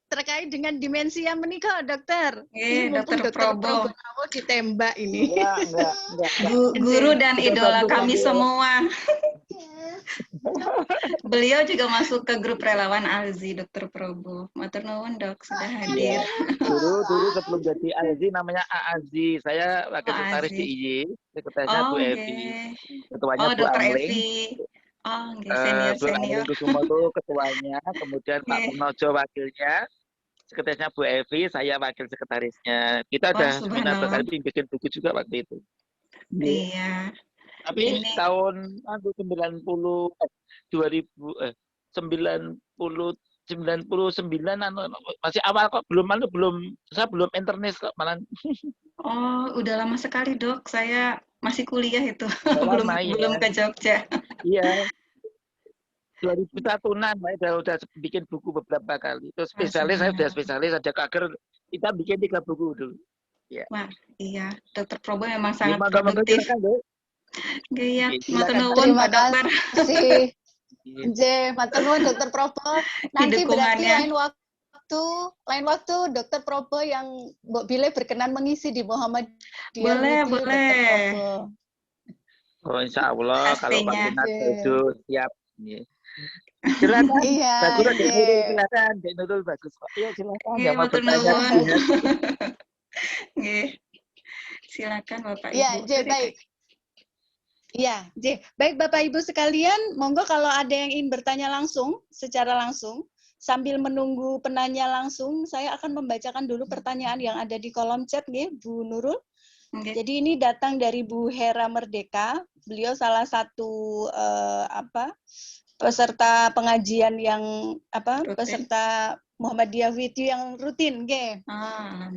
terkait dengan dimensia menikah, Dokter. Ini mumpung Dr. Probo ditembak ini. Enggak. Guru dan idola kami semua. Beliau juga masuk ke grup relawan Alzi, Dr. Probo. Matur nuwun, Dok, sudah hadir. Dulu sebelum jadi Alzi namanya Aazi. Saya wakil sekretaris di IY, sekretarisnya Bu Evi. Ketuanya Bu Dr. Amling. Evi. Senior. Bu Amling Kusumo itu ketuanya, kemudian Pak Purnojo wakilnya, sekretarisnya Bu Evi, saya wakil sekretarisnya. Kita udah seminar berkali bikin buku juga waktu itu. Iya. Tapi tahun 99 masih awal kok, saya belum internis kok malah. Oh, udah lama sekali, Dok. Saya masih kuliah itu. Belum ke Jogja. Iya. 2001-an saya udah bikin buku beberapa kali. Itu spesialis, saya sudah spesialis, ada kager, kita bikin 3 buku dulu. Ya. Wah, iya. Dr. Probo memang sangat produktif. Iya, matur nuwun Pak Dokter. Matur nuwun Dr. Probo. Nanti berarti lain waktu Dr. Probo yang Mbok Bile berkenan mengisi di Muhammadiyah. Boleh. Oh, insya Allah kalau Pak Kinat itu siap. Silakan. Bagus silakan. Dek Nurul bagus kok. Iya, silakan. Iya, matur nuwun. Nggih. Silakan Bapak Ibu. Iya, baik. Iya, baik Bapak Ibu sekalian, monggo kalau ada yang ingin bertanya secara langsung, sambil menunggu penanya langsung, saya akan membacakan dulu pertanyaan yang ada di kolom chat, Bu Nurul. Jadi ini datang dari Bu Hera Merdeka, beliau salah satu peserta pengajian yang peserta Muhammadiyah with You yang rutin,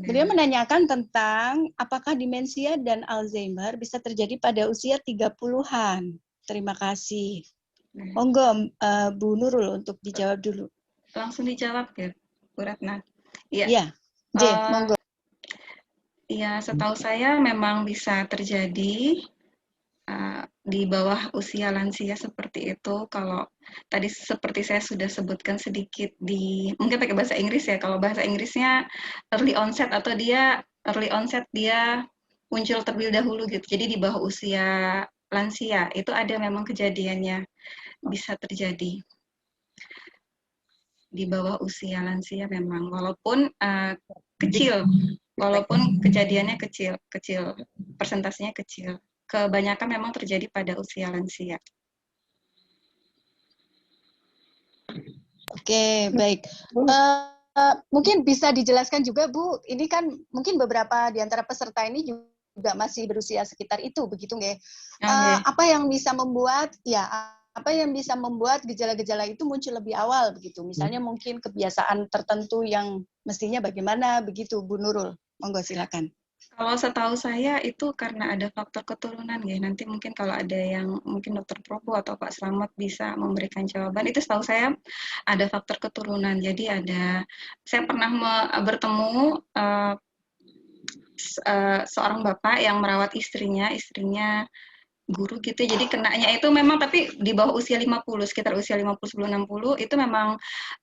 Beliau menanyakan tentang apakah demensia dan Alzheimer bisa terjadi pada usia 30-an. Terima kasih. Monggo Bu Nurul untuk dijawab dulu. Langsung dijawab ya, Bu Ratna. Iya. Monggo. Iya, setahu saya memang bisa terjadi di bawah usia lansia seperti itu. Kalau tadi seperti saya sudah sebutkan sedikit mungkin pakai bahasa Inggris ya. Kalau bahasa Inggrisnya early onset atau early onset dia muncul terlebih dahulu gitu. Jadi di bawah usia lansia itu ada memang kejadiannya bisa terjadi. Di bawah usia lansia memang walaupun kecil, walaupun kejadiannya kecil, persentasenya kecil. Kebanyakan memang terjadi pada usia lansia. Oke, baik. Mungkin bisa dijelaskan juga, Bu, ini kan mungkin beberapa di antara peserta ini juga masih berusia sekitar itu, begitu nggak? Apa yang bisa membuat apa yang bisa membuat gejala-gejala itu muncul lebih awal begitu? Misalnya mungkin kebiasaan tertentu yang mestinya bagaimana begitu, Bu Nurul? Monggo silakan. Kalau setahu saya itu karena ada faktor keturunan ya. Nanti mungkin kalau ada yang mungkin Dokter Probo atau Pak Slamet bisa memberikan jawaban. Itu setahu saya ada faktor keturunan. Jadi saya pernah bertemu seorang bapak yang merawat istrinya guru gitu. Jadi kenanya itu memang tapi di bawah usia 50, sekitar usia 50 sebelum 60 itu memang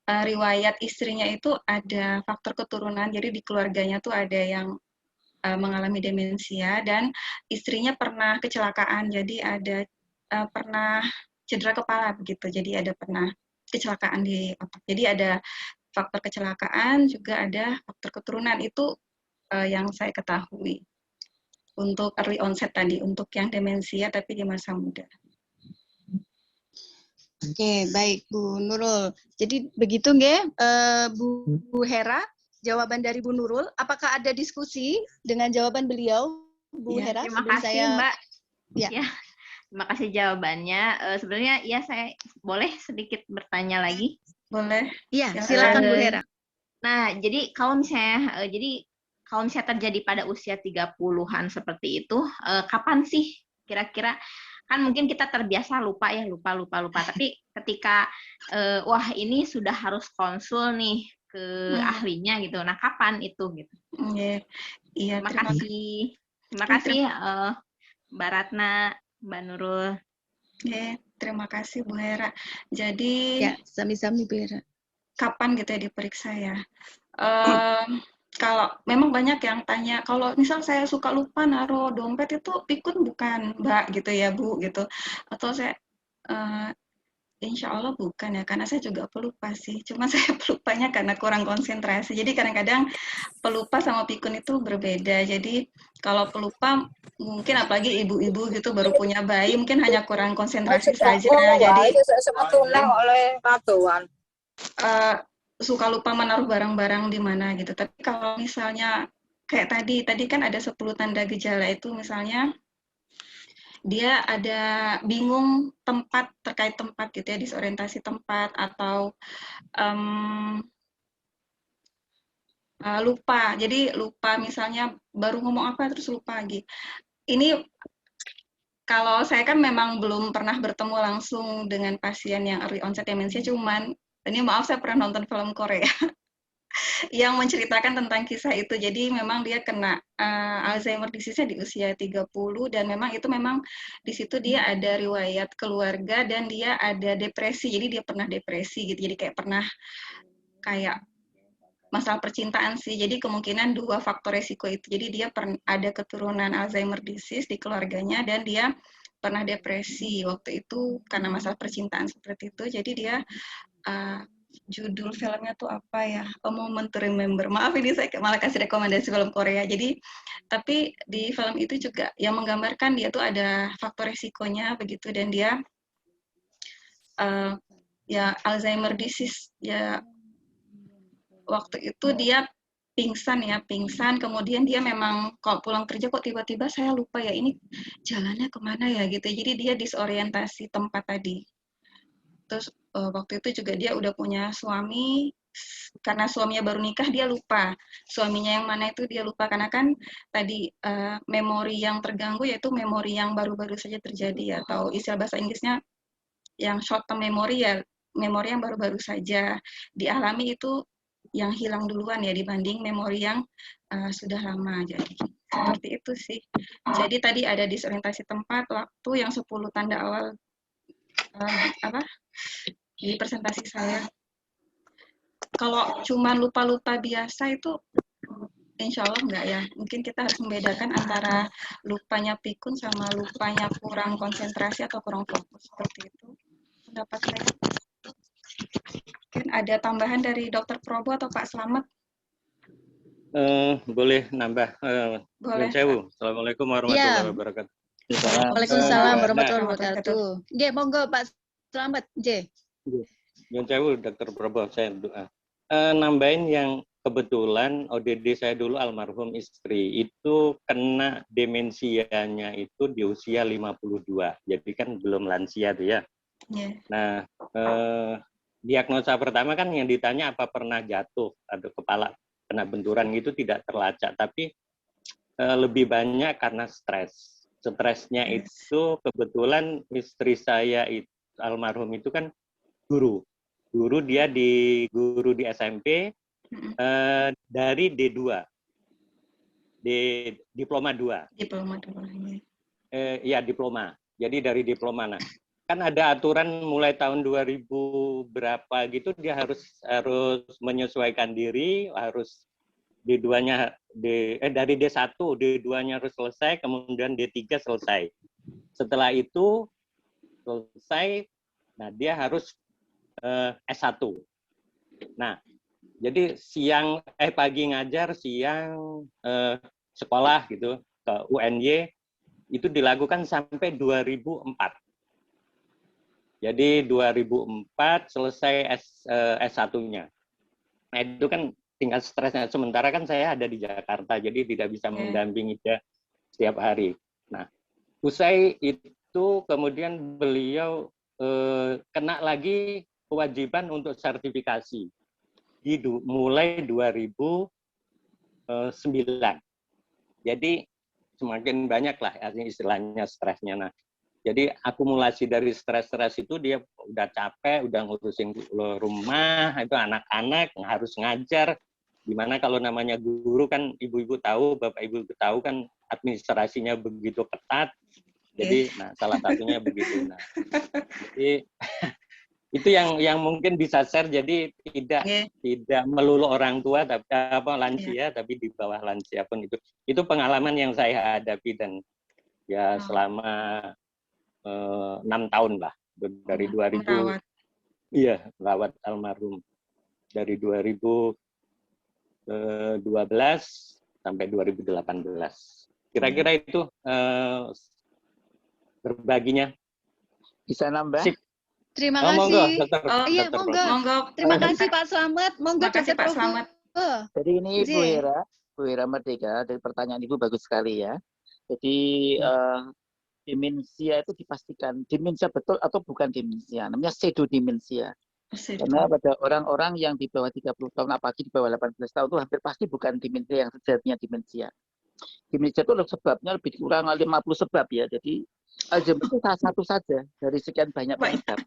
riwayat istrinya itu ada faktor keturunan. Jadi di keluarganya tuh ada yang mengalami demensia dan istrinya pernah kecelakaan. Jadi ada pernah cedera kepala begitu. Jadi ada pernah kecelakaan di otak. Jadi ada faktor kecelakaan, juga ada faktor keturunan. Itu yang saya ketahui. Untuk early onset tadi, untuk yang demensia tapi di masa muda. Oke, baik Bu Nurul. Jadi begitu nggih, Bu Hera, jawaban dari Bu Nurul. Apakah ada diskusi dengan jawaban beliau, Bu Ya, Hera? terima kasih Mbak. Ya. Terima kasih jawabannya. Sebenarnya ya saya boleh sedikit bertanya lagi? Boleh. Iya, silakan Bu Hera. Nah, jadi kalau misalnya terjadi pada usia 30-an seperti itu, kapan sih kira-kira, kan mungkin kita terbiasa lupa. Tapi ketika wah ini sudah harus konsul nih ke ahlinya gitu. Nah, kapan itu gitu? Iya, terima kasih Mbak Ratna, Mbak Nurul. Terima kasih Bu Hera. Jadi ya, sami-sami Bu Hera. Kapan gitu ya diperiksa ya? Kalau memang banyak yang tanya, kalau misal saya suka lupa naruh dompet itu pikun bukan Mbak gitu ya Bu gitu, atau saya insya Allah bukan ya, karena saya juga pelupa sih, cuma saya pelupanya karena kurang konsentrasi. Jadi kadang-kadang pelupa sama pikun itu berbeda. Jadi kalau pelupa mungkin apalagi ibu-ibu gitu baru punya bayi mungkin hanya kurang konsentrasi saja. Jadi suka lupa menaruh barang-barang di mana gitu. Tapi kalau misalnya kayak tadi kan ada 10 tanda gejala itu, misalnya dia ada bingung terkait tempat gitu ya, disorientasi tempat, atau lupa. Jadi lupa misalnya baru ngomong apa terus lupa lagi. Ini kalau saya kan memang belum pernah bertemu langsung dengan pasien yang early onset demensia, cuman ini maaf saya pernah nonton film Korea yang menceritakan tentang kisah itu. Jadi memang dia kena Alzheimer disease-nya di usia 30 dan memang di situ dia ada riwayat keluarga dan dia ada depresi. Jadi dia pernah depresi gitu. Jadi kayak masalah percintaan sih. Jadi kemungkinan 2 faktor resiko itu. Jadi dia ada keturunan Alzheimer disease di keluarganya dan dia pernah depresi waktu itu karena masalah percintaan seperti itu. Jadi dia judul filmnya tuh apa ya? A Moment to Remember. Maaf ini saya malah kasih rekomendasi film Korea. Jadi tapi di film itu juga yang menggambarkan dia tuh ada faktor resikonya begitu dan dia ya Alzheimer disease ya waktu itu dia pingsan, kemudian dia memang kalau pulang kerja kok tiba-tiba saya lupa ya ini jalannya kemana ya gitu, jadi dia disorientasi tempat tadi. Terus waktu itu juga dia udah punya suami, karena suaminya baru nikah dia lupa suaminya yang mana itu dia lupa karena kan tadi memori yang terganggu yaitu memori yang baru-baru saja terjadi atau istilah bahasa Inggrisnya yang short term memory ya, memori yang baru-baru saja dialami itu yang hilang duluan ya dibanding memori yang sudah lama. Jadi seperti itu sih. Jadi tadi ada disorientasi tempat, waktu yang 10 tanda awal di presentasi saya. Kalau cuma lupa-lupa biasa itu insya Allah enggak ya. Mungkin kita harus membedakan antara lupanya pikun sama lupanya kurang konsentrasi atau kurang fokus. Seperti itu pendapat saya. Mungkin ada tambahan dari Dokter Probo atau Pak Slamet? Boleh nambah. Boleh. Assalamualaikum warahmatullahi wabarakatuh. Waalaikumsalam warahmatullahi wabarakatuh. Nggih, monggo Pak Slamet, nggih. Nyuwun sewu Dokter Probo, saya doa. Nambahin yang kebetulan ODD saya dulu almarhum istri itu kena demensianya itu di usia 52. Jadi kan belum lansia tuh ya. Nah, diagnosa pertama kan yang ditanya apa pernah jatuh atau kepala kena benturan itu tidak terlacak, tapi lebih banyak karena stres. Stresnya itu kebetulan istri saya itu, almarhum itu kan guru dia guru di SMP dari D2, diploma 2. Diploma 2. Iya, diploma. Jadi dari diploma. Nah, kan ada aturan mulai tahun 2000 berapa gitu dia harus menyesuaikan diri, harus D2-nya dari D1, D2-nya harus selesai, kemudian D3 selesai. Setelah itu selesai, nah dia harus S1. Nah, jadi pagi ngajar, siang sekolah gitu ke UNY itu dilakukan sampai 2004. Jadi 2004 selesai S1-nya. Nah, itu kan tingkat stresnya. Sementara kan saya ada di Jakarta, jadi tidak bisa mendampingi dia setiap hari. Nah, usai itu kemudian beliau kena lagi kewajiban untuk sertifikasi. Mulai 2009. Jadi semakin banyak lah istilahnya stresnya. Nah, jadi akumulasi dari stres-stres itu dia udah capek, udah ngurusin rumah, itu anak-anak harus ngajar. Dimana kalau namanya guru kan ibu-ibu tahu, bapak ibu tahu kan administrasinya begitu ketat. Jadi, nah salah satunya begitu. Nah, jadi itu yang mungkin bisa share. Jadi tidak melulu orang tua, tapi lansia, tapi di bawah lansia pun itu pengalaman yang saya hadapi dan ya selama 6 tahun lah dari 2000. Iya, merawat almarhum dari 2012 sampai 2018. Kira-kira itu berbaginya. Bisa nambah? Terima kasih. Iya, monggo. Terima kasih Pak Slamet. Monggo Dokter Pak Slamet. Jadi ini Bu Hera Merdeka, dari pertanyaan Ibu bagus sekali ya. Jadi demensia itu dipastikan demensia betul atau bukan demensia, namanya pseudodemensia. Karena pada orang-orang yang di bawah 30 tahun, apalagi di bawah 18 tahun itu hampir pasti bukan demensia yang sejatinya demensia. Demensia itu sebabnya lebih kurang 50 sebab ya. Jadi Alzheimer itu salah satu saja dari sekian banyak penyebab.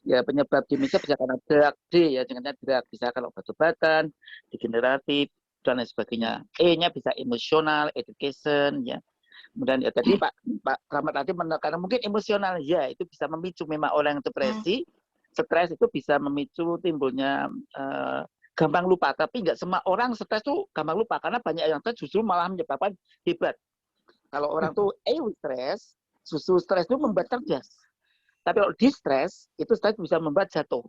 Ya, penyebab demensia bisa karena drug, ya dengan drug, bisa karena obat-obatan, degeneratif dan lain sebagainya. E-nya bisa emosional, education, ya. Kemudian ya tadi Pak Rahmat tadi menekan mungkin emosional, ya itu bisa memicu memang orang yang depresi, stres itu bisa memicu timbulnya gampang lupa. Tapi nggak semua orang stres tuh gampang lupa, karena banyak yang stres justru malah menyebabkan hebat. Kalau orang tuh stres, justru stres itu membuat cerdas. Tapi kalau distress, itu stres bisa membuat jatuh.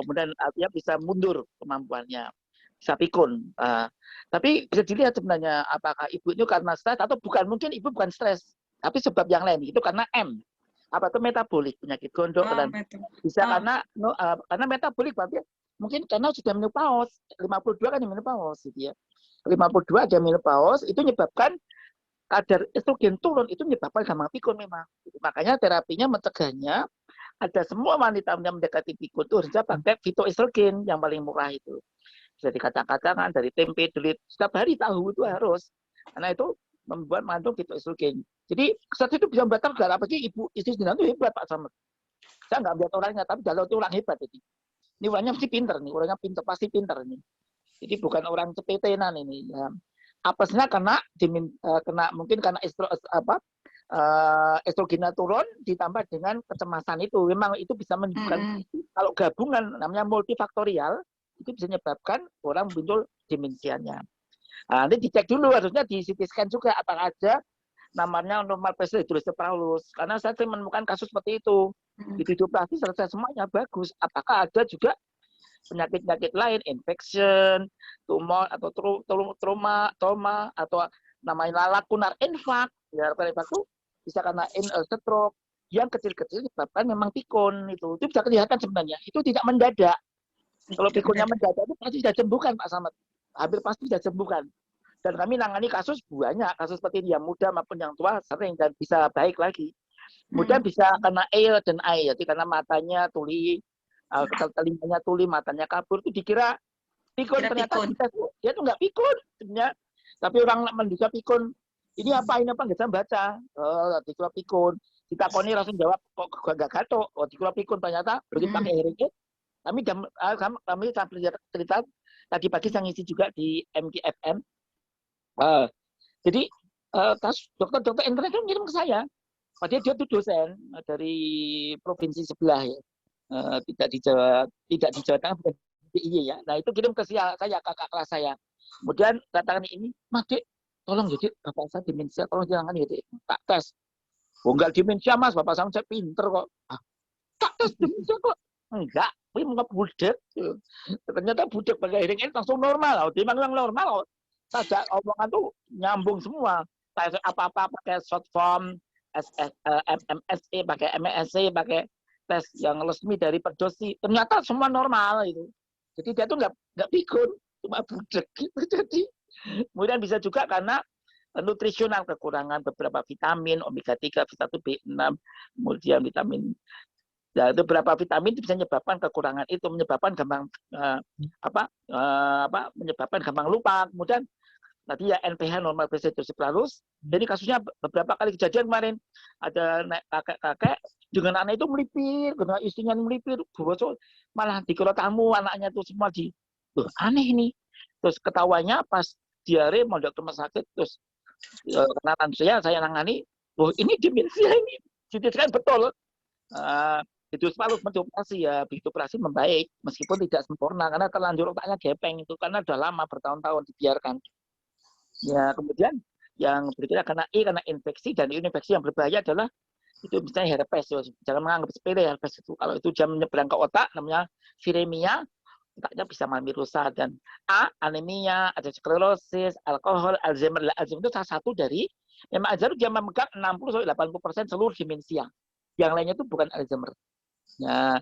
Kemudian artinya bisa mundur kemampuannya, bisa pikun. Tapi bisa dilihat sebenarnya apakah ibu itu karena stres atau bukan. Mungkin ibu bukan stres, tapi sebab yang lain. Itu karena M. Apa itu metabolik, penyakit gondok. Dan bisa karena metabolik, berarti mungkin karena sudah menopause. 52 kan menopause, gitu ya. 52 ada menopause, itu menyebabkan kadar estrogen turun, itu menyebabkan gampang pikun memang. Makanya terapinya mencegahnya, ada semua wanita yang mendekati pikun itu harusnya pakai fitoestrogen yang paling murah itu. Bisa dikacang-kacangan dari tempe, delit, setiap hari tahu itu harus. Karena itu membuat mengandung fitoestrogen. Jadi saat itu bisa membatalkan segala, apalagi ibu istri sendiri itu hebat Pak Slamet. Saya nggak melihat orangnya, tapi kalau itu orang hebat ini. Ini orangnya mesti pinter nih, orangnya pinter, pasti pinter ini. Jadi bukan orang cepetenan ini. Ya. Apesnya kena mungkin karena estrogennya turun ditambah dengan kecemasan itu. Memang itu bisa menunjukkan kalau gabungan namanya multifaktorial itu bisa menyebabkan orang muncul demensianya. Nah, nanti dicek dulu, harusnya di CT scan juga apakah ada namanya normal pressure hidrocephalus. Karena saya menemukan kasus seperti itu. Di hidroplasi selesai semuanya bagus. Apakah ada juga penyakit-penyakit lain, infection, tumor atau trauma atau namanya lakunar infark, ya infark itu bisa karena stroke yang kecil-kecil bahkan memang pikun itu bisa kelihatan sebenarnya. Itu tidak mendadak. Kalau pikunnya mendadak itu pasti sudah sembuhkan Pak Slamet. Hampir pasti sudah sembuhkan. Dan kami nangani kasus banyak, kasus seperti ini yang muda maupun yang tua sering dan bisa baik lagi. Kemudian bisa karena air dan air, jadi karena matanya tuli, telinganya tuli, matanya kabur, itu dikira pikun. Ternyata dia tuh nggak pikun sebenarnya. Tapi orang menduga pikun. Ini apa nggak bisa baca. Oh, dikira pikun. Ditakoni langsung jawab, kok gak gatok. Oh, dikira pikun. Ternyata begitu pakai hearing aid. Kami cerita tadi pagi saya ngisi juga di MKFM. Jadi dokter-dokter internet itu ngirim ke saya. Padahal dia tuh dosen dari provinsi sebelah ya. Tidak di Jawa Tengah, bukan di DIY ya. Nah itu kirim ke saya, kakak kelas saya. Kemudian katakan ini, Mas Dik, tolong jadi bapak saya demensia, tolong jangan ya Dik, tak tes. Oh enggak demensia Mas, bapak saya pinter kok. Tak tes demensia kok. Enggak, ini mau budek. Ternyata budek pakai hearing aid langsung normal. Dia memang normal. Saja omongan tuh nyambung semua. Apa-apa pakai short form, MMSE, pakai MSC, pakai tes yang resmi dari Perdosi, ternyata semua normal itu. Jadi dia tuh nggak pikun, cuma budek gitu. Jadi kemudian bisa juga karena nutrisional, kekurangan beberapa vitamin, omega 3, vitamin B6, kemudian vitamin. Ya, itu beberapa vitamin itu bisa menyebabkan kekurangan itu, menyebabkan gampang menyebabkan gampang lupa. Kemudian tadi ya NPH normal Basidosis. Jadi kasusnya beberapa kali kejadian kemarin ada kakek dengan anak itu melipir, dengan istrinya melipir, malah dikira tamu anaknya itu semua aneh ini. Terus ketawanya pas diare mau ke rumah sakit, terus kenalan saya nangani, ini demensia ini, jadi kan betul. Itu selalu operasi ya, begitu operasi membaik meskipun tidak sempurna karena terlanjur otaknya gepeng itu karena sudah lama bertahun-tahun dibiarkan. Ya, kemudian yang berikutnya karena infeksi, dan infeksi yang berbahaya adalah itu misalnya herpes. Jangan menganggap sepele herpes itu. Kalau itu jam menyeberang ke otak namanya viremia, otaknya bisa mengalami rusak, dan anemia, ada sklerosis, alkohol, Alzheimer. Alzheimer itu salah satu dari memang Alzheimer dia memegang 60-80% seluruh demensia. Yang lainnya itu bukan Alzheimer. Nah,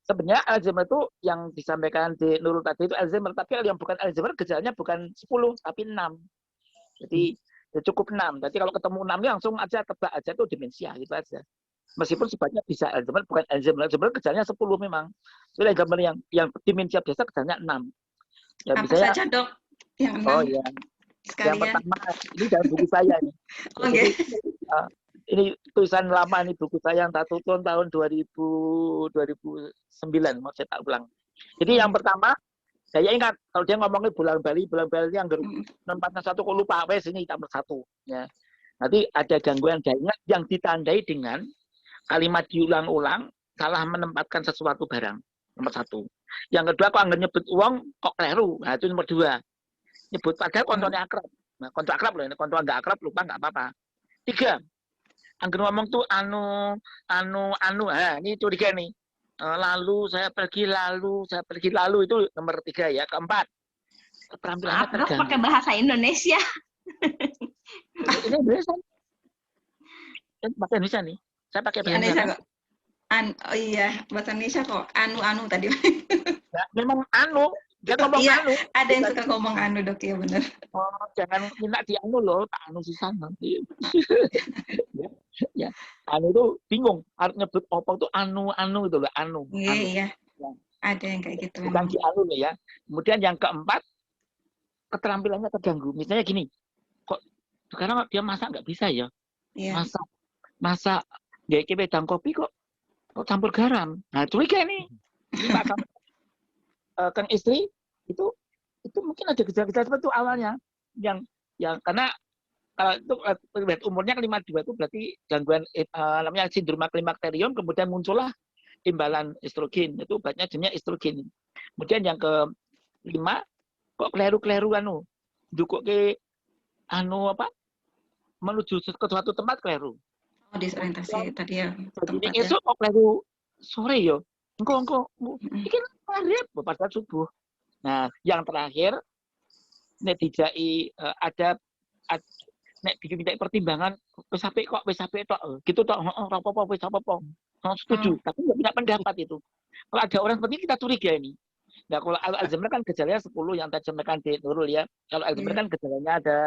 sebenarnya Alzheimer itu yang disampaikan di Nurul tadi itu Alzheimer, tapi yang bukan Alzheimer gejalanya bukan 10 tapi 6. Jadi ya cukup 6. Jadi kalau ketemu 6 langsung aja tebak aja itu demensia gitu aja. Meskipun sifatnya bisa Alzheimer bukan Alzheimer. Alzheimer gejalanya 10 memang. Jadi Alzheimer yang demensia biasa gejalanya 6. Ya, apa misalnya, saja dok? Yang 6. Oh ya. Sekalian. Yang pertama ini dari buku saya nih. Oke. Ini tulisan lama nih, buku saya yang tak tutup tahun 2009 mau saya tak ulang. Jadi yang pertama saya ingat kalau dia ngomongin bulan Bali yang tempatnya satu kok lupa wes ini nomor 1 ya. Nanti ada gangguan daya ingat yang ditandai dengan kalimat diulang-ulang, salah menempatkan sesuatu barang, nomor 1. Yang kedua kok anggap nyebut uang kok keliru, nah itu nomor 2. Nyebut padahal kontonya akrab. Nah, konto akrab loh ini, konto nggak akrab lupa nggak apa-apa. 3. Angger ngomong tuh anu, ini curiga nih. Lalu saya pergi lalu itu nomor 3 ya. Keempat, keterampilannya terganggu. Pakai bahasa Indonesia. Ini Indonesia. Bahasa Indonesia nih. Saya pakai bahasa Indonesia. Oh iya, bahasa Indonesia kok. Anu tadi. Ya, memang anu. Dia ngomong iya, anu. Ada yang suka ngomong anu dok, ya benar. Oh, jangan minta di anu loh, tak anu susah nanti. Ya, anu itu bingung. Harus nyebut apa itu anu itu loh, anu. Iya. Ya. Ada yang kayak gitu. Bukan di anu loh ya. Kemudian yang keempat, keterampilannya terganggu. Misalnya gini, kok sekarang dia masak nggak bisa ya? Iya. Masak kayak wedang kopi kok campur garam. Nah, curiga nih. Kang istri itu mungkin ada gejala-gejala seperti itu awalnya yang karena kalau itu lihat umurnya 52 itu berarti gangguan namanya sindrom klimakterium, kemudian muncullah imbalan estrogen, itu obatnya jenisnya estrogen. Kemudian yang ke-5 kok keliru dukuk ke menuju ke suatu tempat keliru. Oh, disorientasi tadi ya. Jadi esok kok keliru sore yo. Engko iki maghrib pada subuh. Nah, yang terakhir nek dijai ada nek diminta pertimbangan wis apik tok. Gitu tok, ora apa-apa wis apa-apa. Setuju, tapi enggak punya pendapat itu. Kalau ada orang seperti kita curiga ini. Nah, kalau Alzheimer kan gejalanya 10 yang tadi sampaikan di Nurul ya. Kalau Alzheimer kan gejalanya ada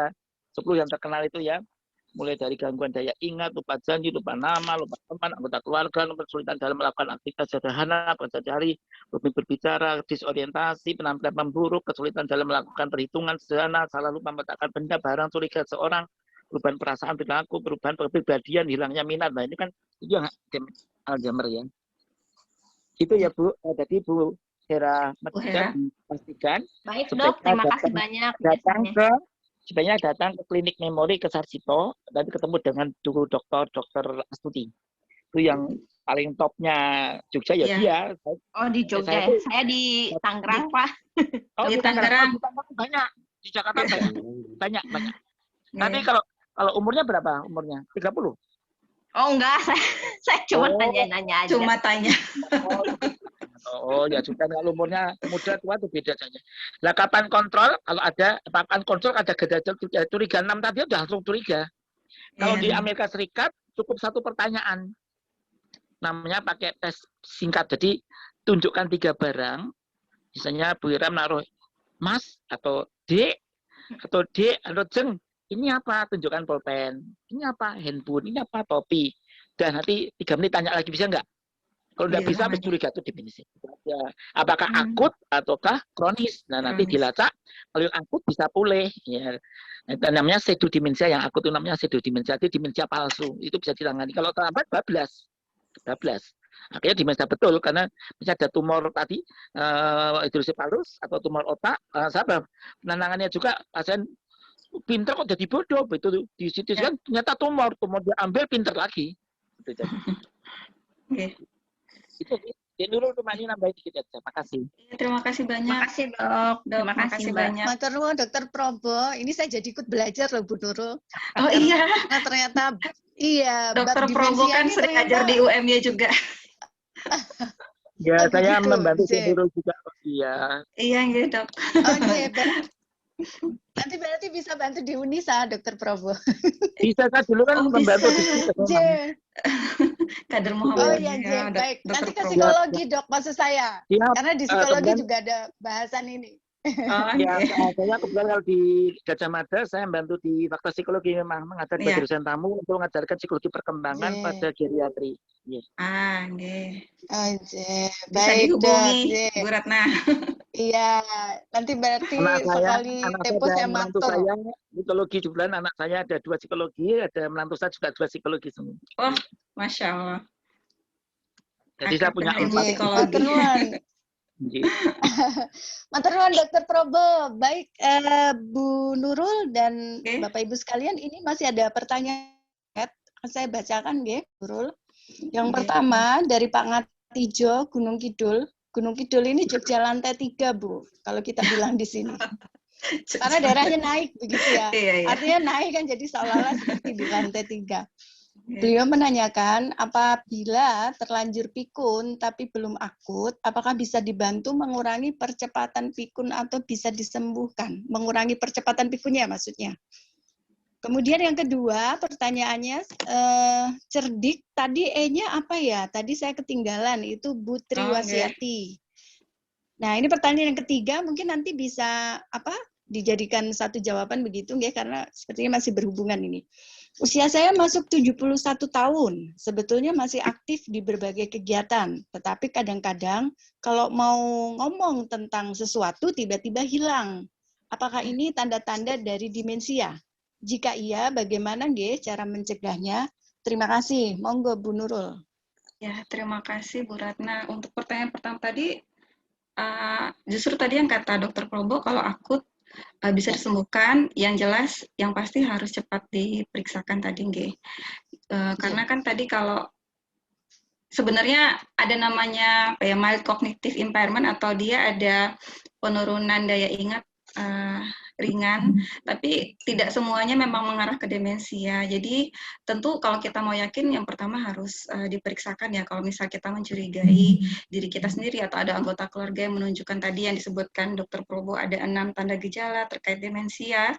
10 yang terkenal itu ya. mulai dari gangguan daya ingat, lupa janji, lupa nama, lupa teman, anggota keluarga, kesulitan dalam melakukan aktivitas sederhana, pelajari, lebih berbicara, disorientasi, penampilan memburuk, kesulitan dalam melakukan perhitungan sederhana, salah lupa meletakkan benda, barang, curiga seorang, perubahan perasaan perilaku, perubahan kepribadian, hilangnya minat. Nah ini kan itu yang Alzheimer ya. Itu ya Bu, jadi Bu Hera Medika dipastikan. Baik Dok, terima kasih banyak. Sebaiknya datang ke klinik memori ke Sarsito, nanti ketemu dengan Dr. Astuti. Itu yang paling topnya Jogja ya dia. Oh di Jogja ya? Saya di Tangerang Pak. Oh di Tangerang banyak, di Jakarta banyak. Nanti kalau umurnya berapa umurnya? 30? Oh enggak, saya cuma tanya-nanya aja. Cuma tanya. Oh ya sudah, kalau umurnya muda tua itu beda saja. Lah kapan kontrol? Kalau ada kapan kontrol ada gejala curiga 6 tadi udah langsung curiga. Kalau di Amerika Serikat cukup satu pertanyaan. Namanya pakai tes singkat. Jadi tunjukkan 3 barang. Misalnya Bu Ira menaruh Mas atau D atau Jeng. Ini apa? Tunjukkan pulpen. Ini apa? Handphone. Ini apa? Topi. Dan nanti 3 menit tanya lagi, bisa nggak? Kalau nggak bisa, habis curiga itu definisi. Ya, apakah akut ataukah kronis? Nah, nanti dilacak. Kalau yang akut bisa pulih. Ya. Itu namanya pseudodemensia. Yang akut itu namanya pseudodemensia. Itu demensia palsu. Itu bisa ditangani. Kalau terlambat, bablas. Akhirnya demensia betul. Karena misalnya ada tumor tadi, hidrosipalus atau tumor otak. Sabar. Penanganannya juga pasien pinter kok jadi bodoh. Betul. Di situ kan ternyata tumor dia ambil pinter lagi. Itu jadi. Itu Nurul cuma ini nambahin dikit aja. Makasih. Terima kasih banyak. Terima kasih Dok. Terima kasih banyak. Matur nuwun Dokter Probo. Ini saya jadi ikut belajar loh Bu Nurul. Oh iya. Nah ternyata iya. Dokter Probo kan sering ajar di UM-nya juga. Ya saya membantu Nurul juga. Iya. Iya Dok. Oke. Nanti berarti bisa bantu di Unisa, Dokter Probo. Bisa kan dulu kan membantu di Kader Muhammad. Oh iya, baik. Nanti ke psikologi Dok, maksud saya. Karena di psikologi juga ada bahasan ini. Ya, saya kebetulan kalau di Gajah Mada saya membantu di Fakultas Psikologi, memang mengajar bagi dosen tamu untuk mengajarkan psikologi perkembangan pada geriatri. Nggih. Baik Dok, Bu Ratna. Iya, nanti berarti sekali tempo saya matur. Saya psikologi juga, anak saya ada 2 psikologi, ada menantu saya juga 2 psikologi semua. Oh, Masya Allah. Jadi saya punya 4 psikologi. Matur nuwun Dokter Probo. Baik Bu Nurul dan Bapak Ibu sekalian, ini masih ada pertanyaan. Saya bacakan nggih, Nurul. Yang pertama dari Pak Ngatijo, Gunung Kidul. Gunung Kidul ini Jogja lantai 3, Bu. Kalau kita bilang di sini. Karena daerahnya naik begitu ya. Artinya naik kan, jadi seolah-olah seperti di lantai 3. Beliau menanyakan, apabila terlanjur pikun tapi belum akut, apakah bisa dibantu mengurangi percepatan pikun atau bisa disembuhkan? Mengurangi percepatan pikunnya maksudnya. Kemudian yang kedua, pertanyaannya, cerdik, tadi E-nya apa ya? Tadi saya ketinggalan, itu Bu Triwasiati. Nah, ini pertanyaan yang ketiga, mungkin nanti bisa dijadikan satu jawaban begitu, ya, karena sepertinya masih berhubungan ini. Usia saya masuk 71 tahun, sebetulnya masih aktif di berbagai kegiatan, tetapi kadang-kadang kalau mau ngomong tentang sesuatu tiba-tiba hilang. Apakah ini tanda-tanda dari demensia? Jika iya, bagaimana cara mencegahnya? Terima kasih. Monggo Bu Nurul. Ya, terima kasih Bu Ratna. Untuk pertanyaan pertama tadi, justru tadi yang kata Dokter Probo, kalau akut bisa disembuhkan, yang jelas, yang pasti harus cepat diperiksakan tadi, nggih. Karena kan tadi kalau sebenarnya ada namanya mild cognitive impairment, atau dia ada penurunan daya ingat ringan, tapi tidak semuanya memang mengarah ke demensia. Jadi tentu kalau kita mau yakin, yang pertama harus diperiksakan ya. Kalau misal kita mencurigai diri kita sendiri atau ada anggota keluarga yang menunjukkan tadi yang disebutkan Dokter Probo ada 6 tanda gejala terkait demensia,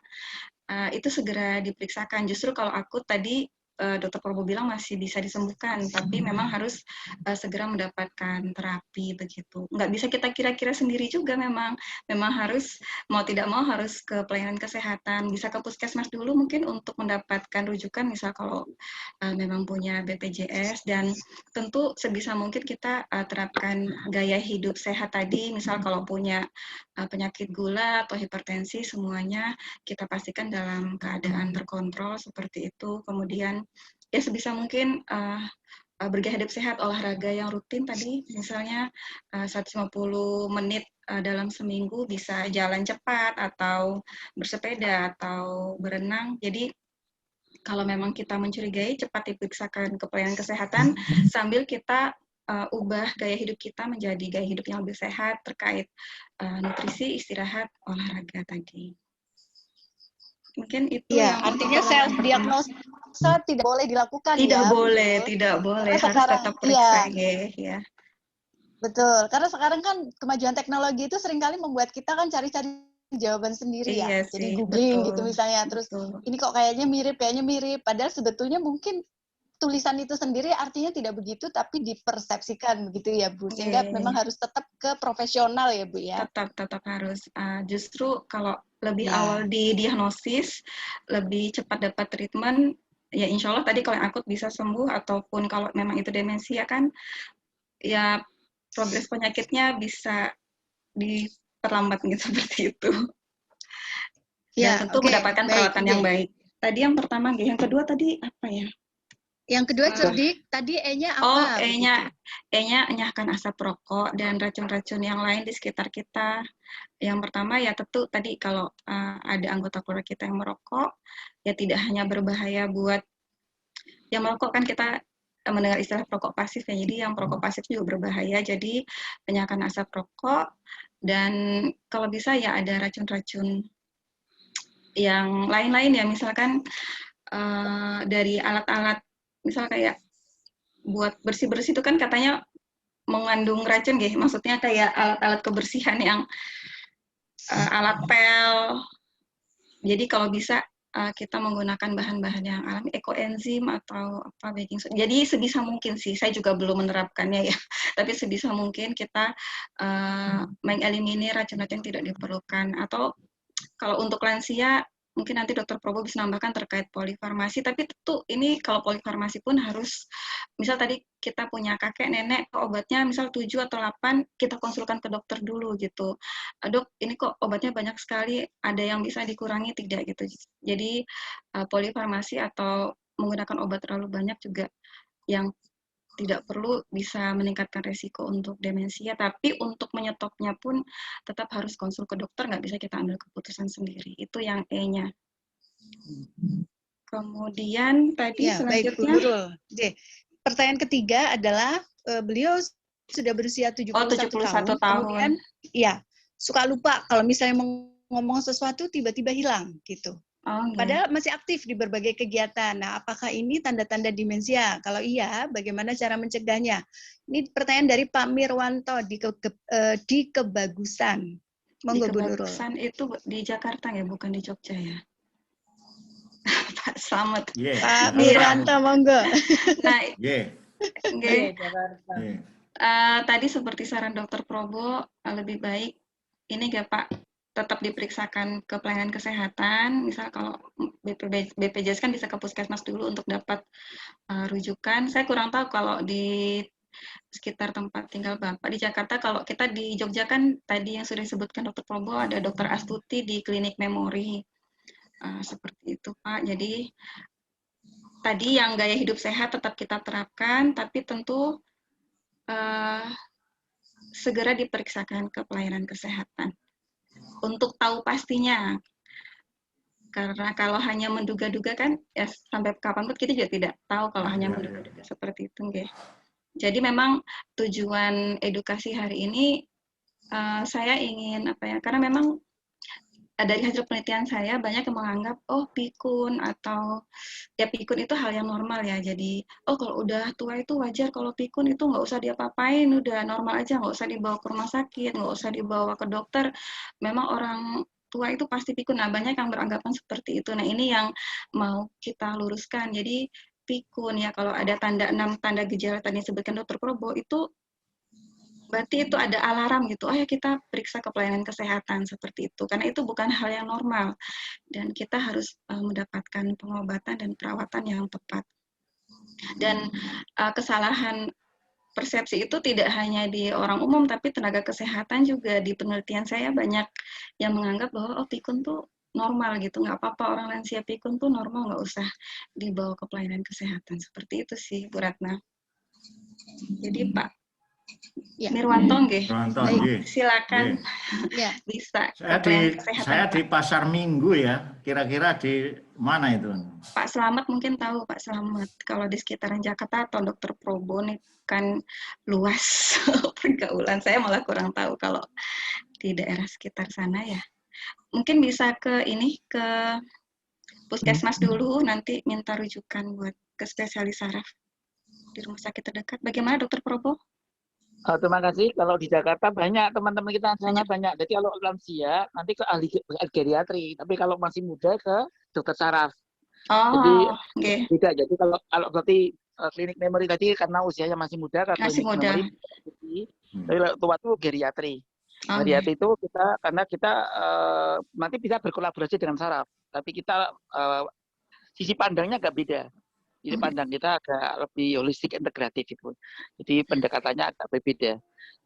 itu segera diperiksakan. Justru kalau akut tadi Dr. Probo bilang masih bisa disembuhkan, tapi memang harus segera mendapatkan terapi begitu. Nggak bisa kita kira-kira sendiri juga, memang harus mau tidak mau harus ke pelayanan kesehatan, bisa ke puskesmas dulu mungkin untuk mendapatkan rujukan, misal kalau memang punya BPJS, dan tentu sebisa mungkin kita terapkan gaya hidup sehat tadi, misal kalau punya penyakit gula atau hipertensi, semuanya kita pastikan dalam keadaan terkontrol seperti itu. Kemudian ya sebisa mungkin bergaya hidup sehat, olahraga yang rutin tadi, misalnya 150 menit dalam seminggu, bisa jalan cepat atau bersepeda atau berenang. Jadi kalau memang kita mencurigai, cepat diperiksakan ke pelayanan kesehatan sambil kita ubah gaya hidup kita menjadi gaya hidup yang lebih sehat terkait nutrisi, istirahat, olahraga tadi. Mungkin itu ya, yang artinya self diagnosa tidak boleh dilakukan. Tidak ya, boleh, betul. tidak boleh. Karena harus sekarang, tetap periksa ya. Betul, karena sekarang kan kemajuan teknologi itu seringkali membuat kita kan cari-cari jawaban sendiri ya. Iya Jadi sih, googling betul, gitu misalnya, terus ini kok kayaknya mirip, padahal sebetulnya mungkin tulisan itu sendiri artinya tidak begitu, tapi dipersepsikan begitu ya Bu, sehingga memang harus tetap ke profesional ya Bu ya. Tetap harus. Justru kalau lebih awal didiagnosis, lebih cepat dapat treatment, ya insya Allah tadi kalau yang akut bisa sembuh, ataupun kalau memang itu demensia kan, ya progres penyakitnya bisa diperlambat gitu, seperti itu. Dan tentu mendapatkan perawatan yang baik. Tadi yang pertama, yang kedua tadi apa ya? Yang kedua cerdik, tadi E-nya apa? Oh, E-nya enyahkan asap rokok dan racun-racun yang lain di sekitar kita. Yang pertama ya tentu tadi kalau ada anggota keluarga kita yang merokok, ya tidak hanya berbahaya buat yang merokok, kan kita mendengar istilah perokok pasif ya, jadi yang perokok pasif juga berbahaya, jadi enyahkan asap rokok, dan kalau bisa ya ada racun-racun yang lain-lain ya, misalkan dari alat-alat, misal kayak buat bersih-bersih itu kan katanya mengandung racun, maksudnya kayak alat-alat kebersihan yang alat pel. Jadi kalau bisa kita menggunakan bahan-bahan yang alami, ekoenzim atau apa, baking soda. Jadi sebisa mungkin sih, saya juga belum menerapkannya ya, tapi sebisa mungkin kita mengeliminir racun-racun yang tidak diperlukan. Atau kalau untuk lansia, mungkin nanti Dr. Probo bisa nambahkan terkait polifarmasi, tapi tentu ini kalau polifarmasi pun harus, misal tadi kita punya kakek, nenek, obatnya misal 7 atau 8, kita konsulkan ke dokter dulu gitu. Dok, ini kok obatnya banyak sekali, ada yang bisa dikurangi tidak gitu. Jadi polifarmasi atau menggunakan obat terlalu banyak juga yang tidak perlu bisa meningkatkan resiko untuk demensia, tapi untuk menyetopnya pun tetap harus konsul ke dokter, nggak bisa kita ambil keputusan sendiri. Itu yang E-nya. Kemudian tadi selanjutnya. Pertanyaan ketiga adalah beliau sudah berusia 71 tahun. Kemudian ya suka lupa kalau misalnya ngomong sesuatu tiba-tiba hilang gitu. Padahal masih aktif di berbagai kegiatan. Nah, apakah ini tanda-tanda demensia? Kalau iya, bagaimana cara mencegahnya? Ini pertanyaan dari Pak Mirwanto di Kebagusan. Monggo Bu Nurul. Kebagusan itu di Jakarta ya, bukan di Jogja ya? Pak Slamet. Pak Mirwanto, monggo. Nah, tadi seperti saran Dr. Probo, lebih baik ini nggak Pak, tetap diperiksakan ke pelayanan kesehatan. Misal kalau BPJS kan bisa ke puskesmas dulu untuk dapat rujukan. Saya kurang tahu kalau di sekitar tempat tinggal Bapak di Jakarta. Kalau kita di Jogja kan tadi yang sudah disebutkan Dr. Probo, ada Dr. Astuti di Klinik Memori. Seperti itu Pak. Jadi tadi yang gaya hidup sehat tetap kita terapkan, tapi tentu segera diperiksakan ke pelayanan kesehatan untuk tahu pastinya. Karena kalau hanya menduga-duga kan, ya sampai kapanpun kita juga tidak tahu kalau hanya menduga-duga seperti itu. Jadi memang tujuan edukasi hari ini, saya ingin karena memang dari hasil penelitian saya banyak yang menganggap, oh pikun atau ya pikun itu hal yang normal ya. Jadi, oh kalau udah tua itu wajar, kalau pikun itu nggak usah diapa-apain, udah normal aja, nggak usah dibawa ke rumah sakit, nggak usah dibawa ke dokter. Memang orang tua itu pasti pikun. Nah, banyak yang beranggapan seperti itu. Nah, ini yang mau kita luruskan. Jadi, pikun ya, kalau ada tanda 6 tanda gejala tadi yang disebutkan Dr. Probo, itu berarti itu ada alarm gitu, oh ya kita periksa ke pelayanan kesehatan seperti itu, karena itu bukan hal yang normal dan kita harus mendapatkan pengobatan dan perawatan yang tepat. Dan kesalahan persepsi itu tidak hanya di orang umum, tapi tenaga kesehatan juga. Di penelitian saya banyak yang menganggap bahwa oh pikun tuh normal gitu, nggak apa-apa orang lansia pikun tuh normal, nggak usah dibawa ke pelayanan kesehatan. Seperti itu sih Bu Ratna. Jadi Pak Nirwanto, silakan bisa. Saya di Pasar Minggu ya, kira-kira di mana itu? Pak Slamet mungkin tahu, Pak Slamet. Kalau di sekitaran Jakarta atau Dr. Probo ini kan luas pergaulan. Saya malah kurang tahu kalau di daerah sekitar sana ya. Mungkin bisa ke puskesmas dulu, nanti minta rujukan buat ke spesialis saraf di rumah sakit terdekat. Bagaimana Dr. Probo? Terima kasih. Kalau di Jakarta banyak teman-teman kita sana banyak. Jadi kalau lansia nanti ke ahli geriatri. Tapi kalau masih muda ke dokter saraf. Jadi beda. Jadi kalau berarti klinik memori tadi karena usianya masih muda, karena klinik memori. Tapi kalau tua itu geriatri. Geriatri itu karena kita nanti bisa berkolaborasi dengan saraf. Tapi kita sisi pandangnya agak beda. Jadi pandang kita agak lebih holistik integratif itu. Jadi pendekatannya agak berbeda.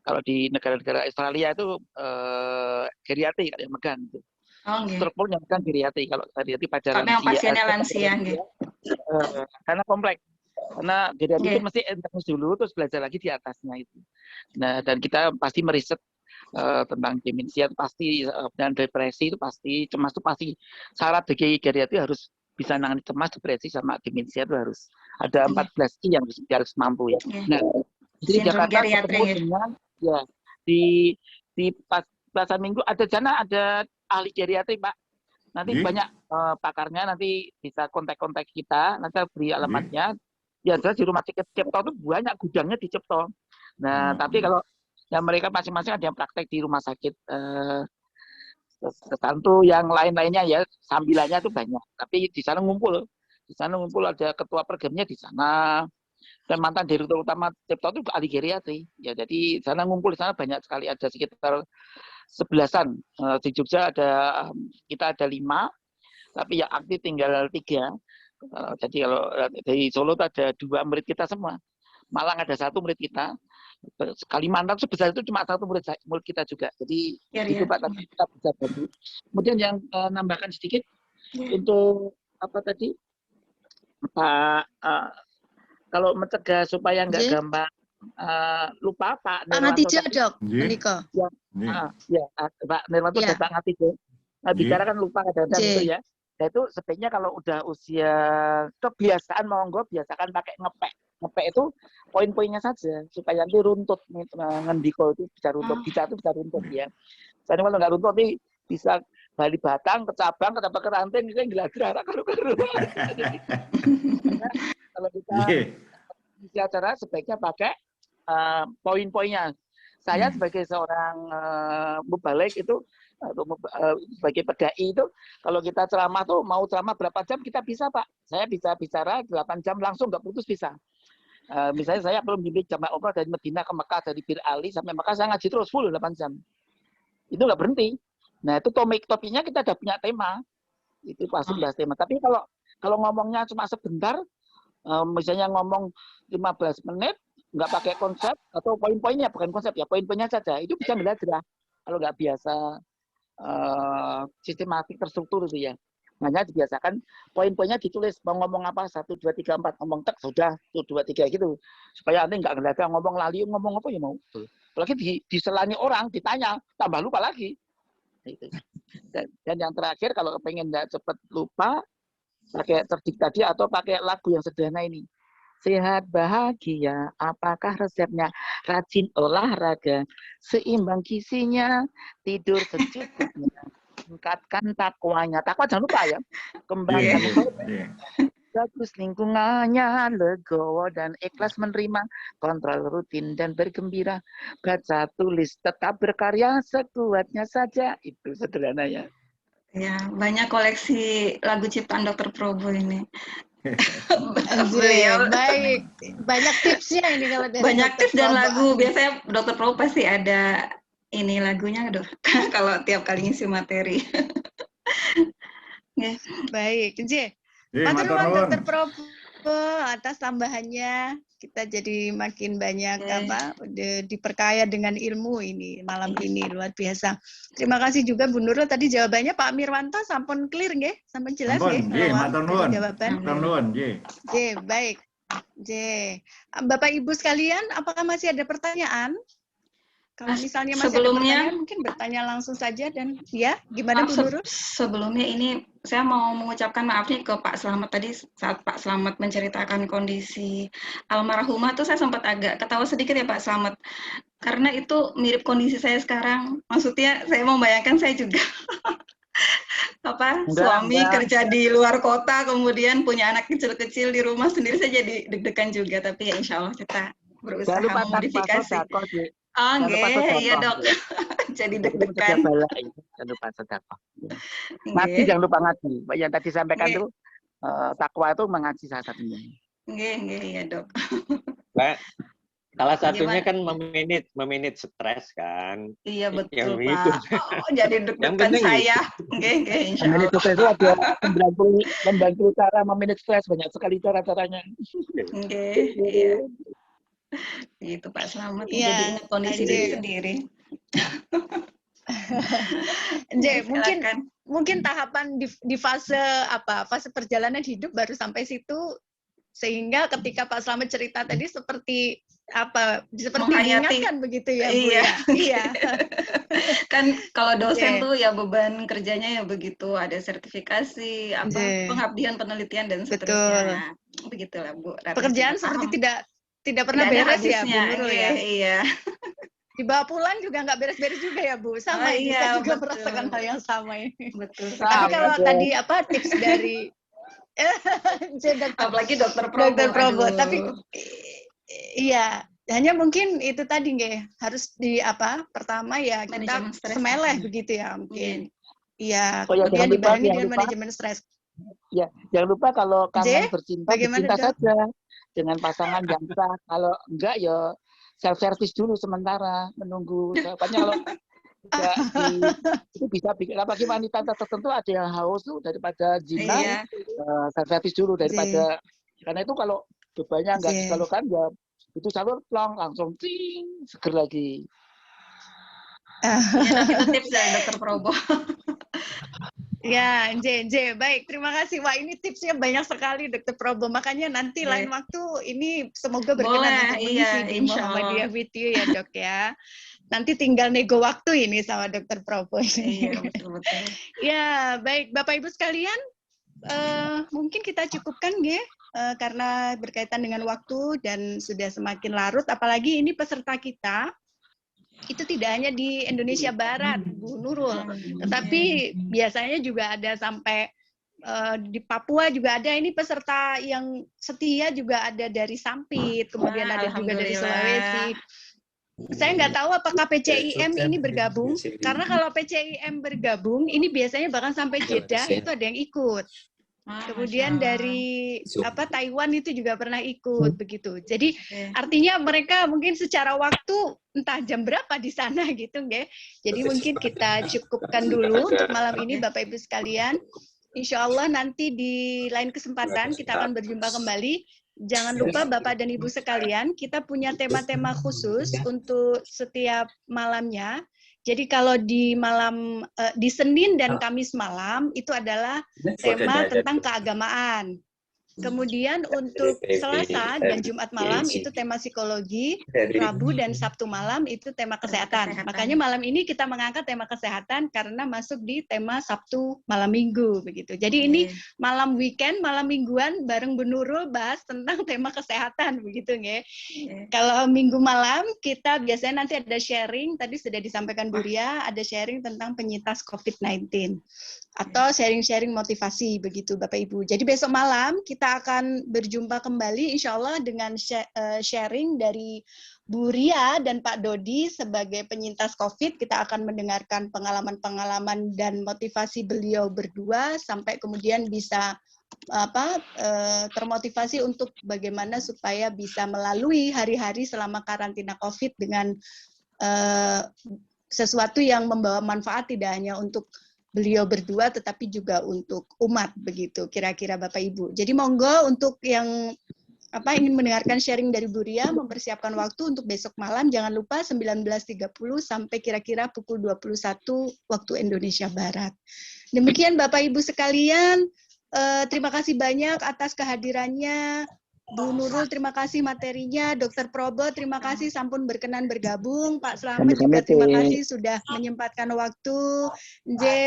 Kalau di negara-negara Australia itu geriatri yang megang. Struktur yang megang geriatri. Kalau geriatri pada lansia. Pasiennya lansia. Karena kompleks. Karena geriatri itu mesti internis dulu, terus belajar lagi di atasnya itu. Nah, dan kita pasti meriset tentang demensia pasti, dan depresi itu pasti, cemas itu pasti. Syarat bagi geriatri harus bisa nangani cemas, depresi, sama demensia itu harus ada 14 I yang harus mampu ya. Nah, di Jakarta ketemu dengan ya di Pasar Minggu ada ahli geriatri Pak. Nanti banyak pakarnya, nanti bisa kontak-kontak kita, nanti beri alamatnya. Ya jelas di rumah sakit Cipto itu banyak gudangnya di Cipto. Nah, tapi kalau ya mereka masing-masing ada yang praktek di rumah sakit tertentu, yang lain-lainnya ya sambilannya itu banyak. Tapi di sana ngumpul ada ketua pergemnya di sana, dan mantan direktur utama Cipto itu ahli geriatri. Ya jadi sana ngumpul, di sana banyak sekali, ada sekitar 11-an. Di Jogja kita ada 5, tapi yang aktif tinggal 3. Jadi kalau dari Solo itu ada 2 murid kita semua. Malang ada 1 murid kita. Kalimantan sebesar itu cuma 1 murid kita juga. Jadi itu Pak, tapi kita bisa bantu. Kemudian yang nambahkan sedikit untuk apa tadi Pak, kalau mencegah supaya nggak gampang lupa Pak Nirwanto. Dok. Pak Nirwanto dan Pak Ngatijo. Nah, bicara kan lupa kadang-kadang itu ya. Nah, itu sebaiknya kalau udah usia kebiasaan, monggo biasakan pakai ngepek. Ngepek itu poin-poinnya saja supaya nanti runtut, ngendiko itu bisa runtut, bisa runtut ya. Jadi kalau nggak runtut nanti bisa balik batang, ke cabang, ke ranting, itu yang gila-gila karu-karu. Kalau kita isi acara sebaiknya pakai poin-poinnya. Saya sebagai seorang mubalik itu, sebagai pedai itu, kalau kita ceramah tuh mau ceramah berapa jam kita bisa Pak. Saya bisa bicara 8 jam langsung nggak putus bisa. Misalnya saya belum bimbing jamaah umrah dari Medina ke Mekah, dari Bir Ali sampai Mekah, saya ngaji terus full 8 jam. Itu nggak berhenti. Nah itu topiknya kita udah punya tema. Itu pasti bahas tema. Tapi kalau ngomongnya cuma sebentar, misalnya ngomong 15 menit, nggak pakai konsep atau poin-poinnya, bukan konsep ya, poin-poinnya saja, itu bisa belajar. Kalau nggak biasa sistematik terstruktur itu ya. Hanya dibiasakan poin-poinnya ditulis, mau ngomong apa, 1, 2, 3, 4, ngomong tek, sudah, 1, 2, 3 gitu. Supaya nanti nggak ngeliatnya ngomong lali, ngomong apa ya mau. Apalagi diselani orang, ditanya, tambah lupa lagi. Dan yang terakhir, kalau pengen nggak cepat lupa, pakai cerdik tadi atau pakai lagu yang sederhana ini. Sehat bahagia, apakah resepnya? Rajin olahraga, seimbang gizinya, tidur secukupnya, tingkatkan takwanya. Takwa jangan lupa ya. Kembangkan bagus lingkungannya, legowo dan ikhlas menerima, kontrol rutin dan bergembira, baca tulis tetap berkarya sekuatnya saja. Itu sederhana ya. Ya, banyak koleksi lagu ciptaan Dr. Probo ini. Beliau baik, banyak tipsnya ini kalau dari banyak tips dan Probo. lagu. Biasanya Dokter Probo pasti ada ini lagunya, aduh, kalau tiap kali ngisi materi. Baik, J. Matur nuwun Dokter Probo atas tambahannya. Kita jadi makin banyak diperkaya dengan ilmu ini malam ini, luar biasa. Terima kasih juga Bu Nurul, tadi jawabannya Pak Mirwanto sampun clear nggih, sampun jelas nggih jawaban. J, baik. J. Bapak Ibu sekalian, apakah masih ada pertanyaan? Kalau misalnya masih ada pertanyaan, mungkin bertanya langsung saja dan ya, gimana Bu Nurul? Sebelumnya ini saya mau mengucapkan maaf nih ke Pak Slamet tadi saat Pak Slamet menceritakan kondisi almarhumah tuh saya sempat agak ketawa sedikit ya Pak Slamet. Karena itu mirip kondisi saya sekarang. Maksudnya saya membayangkan saya juga suami kerja di luar kota, kemudian punya anak kecil-kecil di rumah sendiri, saya jadi deg-degan juga. Tapi ya insya Allah kita berusaha memodifikasi. Iya Dok. Jadi deg-degan. Jangan lupa sedekah. Ngaji jangan lupa ngaji. Yang tadi sampaikan itu takwa itu mengaji salah satunya. Iya Dok. Salah satunya kan memanage stres kan. Iya betul Pak. Jadi deg-degan saya. Insya Allah. Memanage stres itu ada 90 cara memanage stres, banyak sekali cara-caranya. Iya. Itu Pak Slamet ya, jadi ingat kondisi diri sendiri. mungkin tahapan di fase fase perjalanan hidup baru sampai situ, sehingga ketika Pak Slamet cerita tadi seperti diingatkan begitu ya Bu. Iya. Kan kalau dosen tuh ya beban kerjanya ya begitu, ada sertifikasi, pengabdian, penelitian dan seterusnya. Begitulah Bu. Pekerjaan seperti tidak pernah beres ya Bu Nurul ya. Iya. Dibawa pulang juga nggak beres-beres juga ya Bu. Sama saya juga merasakan hal yang sama ini. Betul. Tapi kalau tadi tips dari apalagi Dokter Probo. Tapi iya, hanya mungkin itu tadi nggih, harus pertama ya kita semeleh begitu ya mungkin. Iya, kemudian dibarengi dengan manajemen stres. Ya, jangan lupa kalau kamu bercinta, bercinta saja dengan pasangan yang sah. Kalau enggak ya self service dulu sementara, menunggu jawabannya. Kalau itu bisa bikin, apalagi wanita tertentu ada yang haus tuh daripada zina, self service dulu daripada, karena itu kalau bebannya enggak disalurkan ya itu salur plong langsung seger lagi. Itu tips dari Dokter Probo. Ya, J, baik. Terima kasih. Wah, ini tipsnya banyak sekali, Dokter Probo. Makanya nanti lain waktu ini semoga berkenan untuk mengisi di Muhammadiyah with you ya, Dok ya. Nanti tinggal nego waktu ini sama Dokter Probo. Iya, betul-betul. Ya, baik. Bapak Ibu sekalian, mungkin kita cukupkan ya, karena berkaitan dengan waktu dan sudah semakin larut. Apalagi ini peserta kita itu tidak hanya di Indonesia Barat, Bu Nurul, tetapi biasanya juga ada sampai di Papua juga ada. Ini peserta yang setia juga ada dari Sampit, kemudian ada juga dari Sulawesi. Saya nggak tahu apakah PCIM ini bergabung, karena kalau PCIM bergabung, ini biasanya bahkan sampai Jeddah itu ada yang ikut. Kemudian dari Taiwan itu juga pernah ikut begitu. Jadi artinya mereka mungkin secara waktu entah jam berapa di sana gitu, nggih. Jadi mungkin kita cukupkan dulu untuk malam ini Bapak Ibu sekalian. Insya Allah nanti di lain kesempatan kita akan berjumpa kembali. Jangan lupa Bapak dan Ibu sekalian, kita punya tema-tema khusus untuk setiap malamnya. Jadi kalau di Senin dan Kamis malam itu adalah tema tentang keagamaan. Kemudian untuk Selasa dan Jumat malam itu tema psikologi, Rabu dan Sabtu malam itu tema kesehatan. Makanya malam ini kita mengangkat tema kesehatan karena masuk di tema Sabtu malam Minggu begitu. Jadi ini malam weekend, malam mingguan bareng Bu Nurul bahas tentang tema kesehatan begitu nggih. Kalau Minggu malam kita biasanya nanti ada sharing, tadi sudah disampaikan Bu Ria, ada sharing tentang penyintas COVID-19. atau sharing-sharing motivasi begitu Bapak Ibu. Jadi besok malam kita akan berjumpa kembali insya Allah dengan sharing dari Bu Ria dan Pak Dodi sebagai penyintas COVID. Kita akan mendengarkan pengalaman-pengalaman dan motivasi beliau berdua sampai kemudian bisa termotivasi untuk bagaimana supaya bisa melalui hari-hari selama karantina COVID dengan sesuatu yang membawa manfaat tidak hanya untuk beliau berdua tetapi juga untuk umat begitu kira-kira Bapak Ibu. Jadi monggo untuk yang ingin mendengarkan sharing dari Bu Ria mempersiapkan waktu untuk besok malam, jangan lupa 19.30 sampai kira-kira pukul 21 waktu Indonesia Barat. Demikian Bapak Ibu sekalian, terima kasih banyak atas kehadirannya. Bu Nurul, terima kasih materinya. Dr. Probo, terima kasih sampun berkenan bergabung. Pak Slamet juga terima kasih sudah menyempatkan waktu.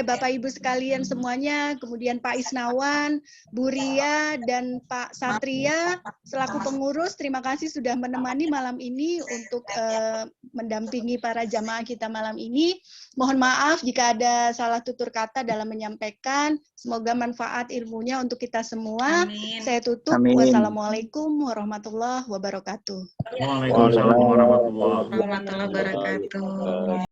Bapak Ibu sekalian semuanya, kemudian Pak Isnawan, Bu Ria, dan Pak Satria, selaku pengurus, terima kasih sudah menemani malam ini untuk mendampingi para jamaah kita malam ini. Mohon maaf jika ada salah tutur kata dalam menyampaikan. Semoga manfaat ilmunya untuk kita semua. Amin. Saya tutup. Wassalamualaikum warahmatullahi wabarakatuh. Waalaikumsalam warahmatullahi wabarakatuh.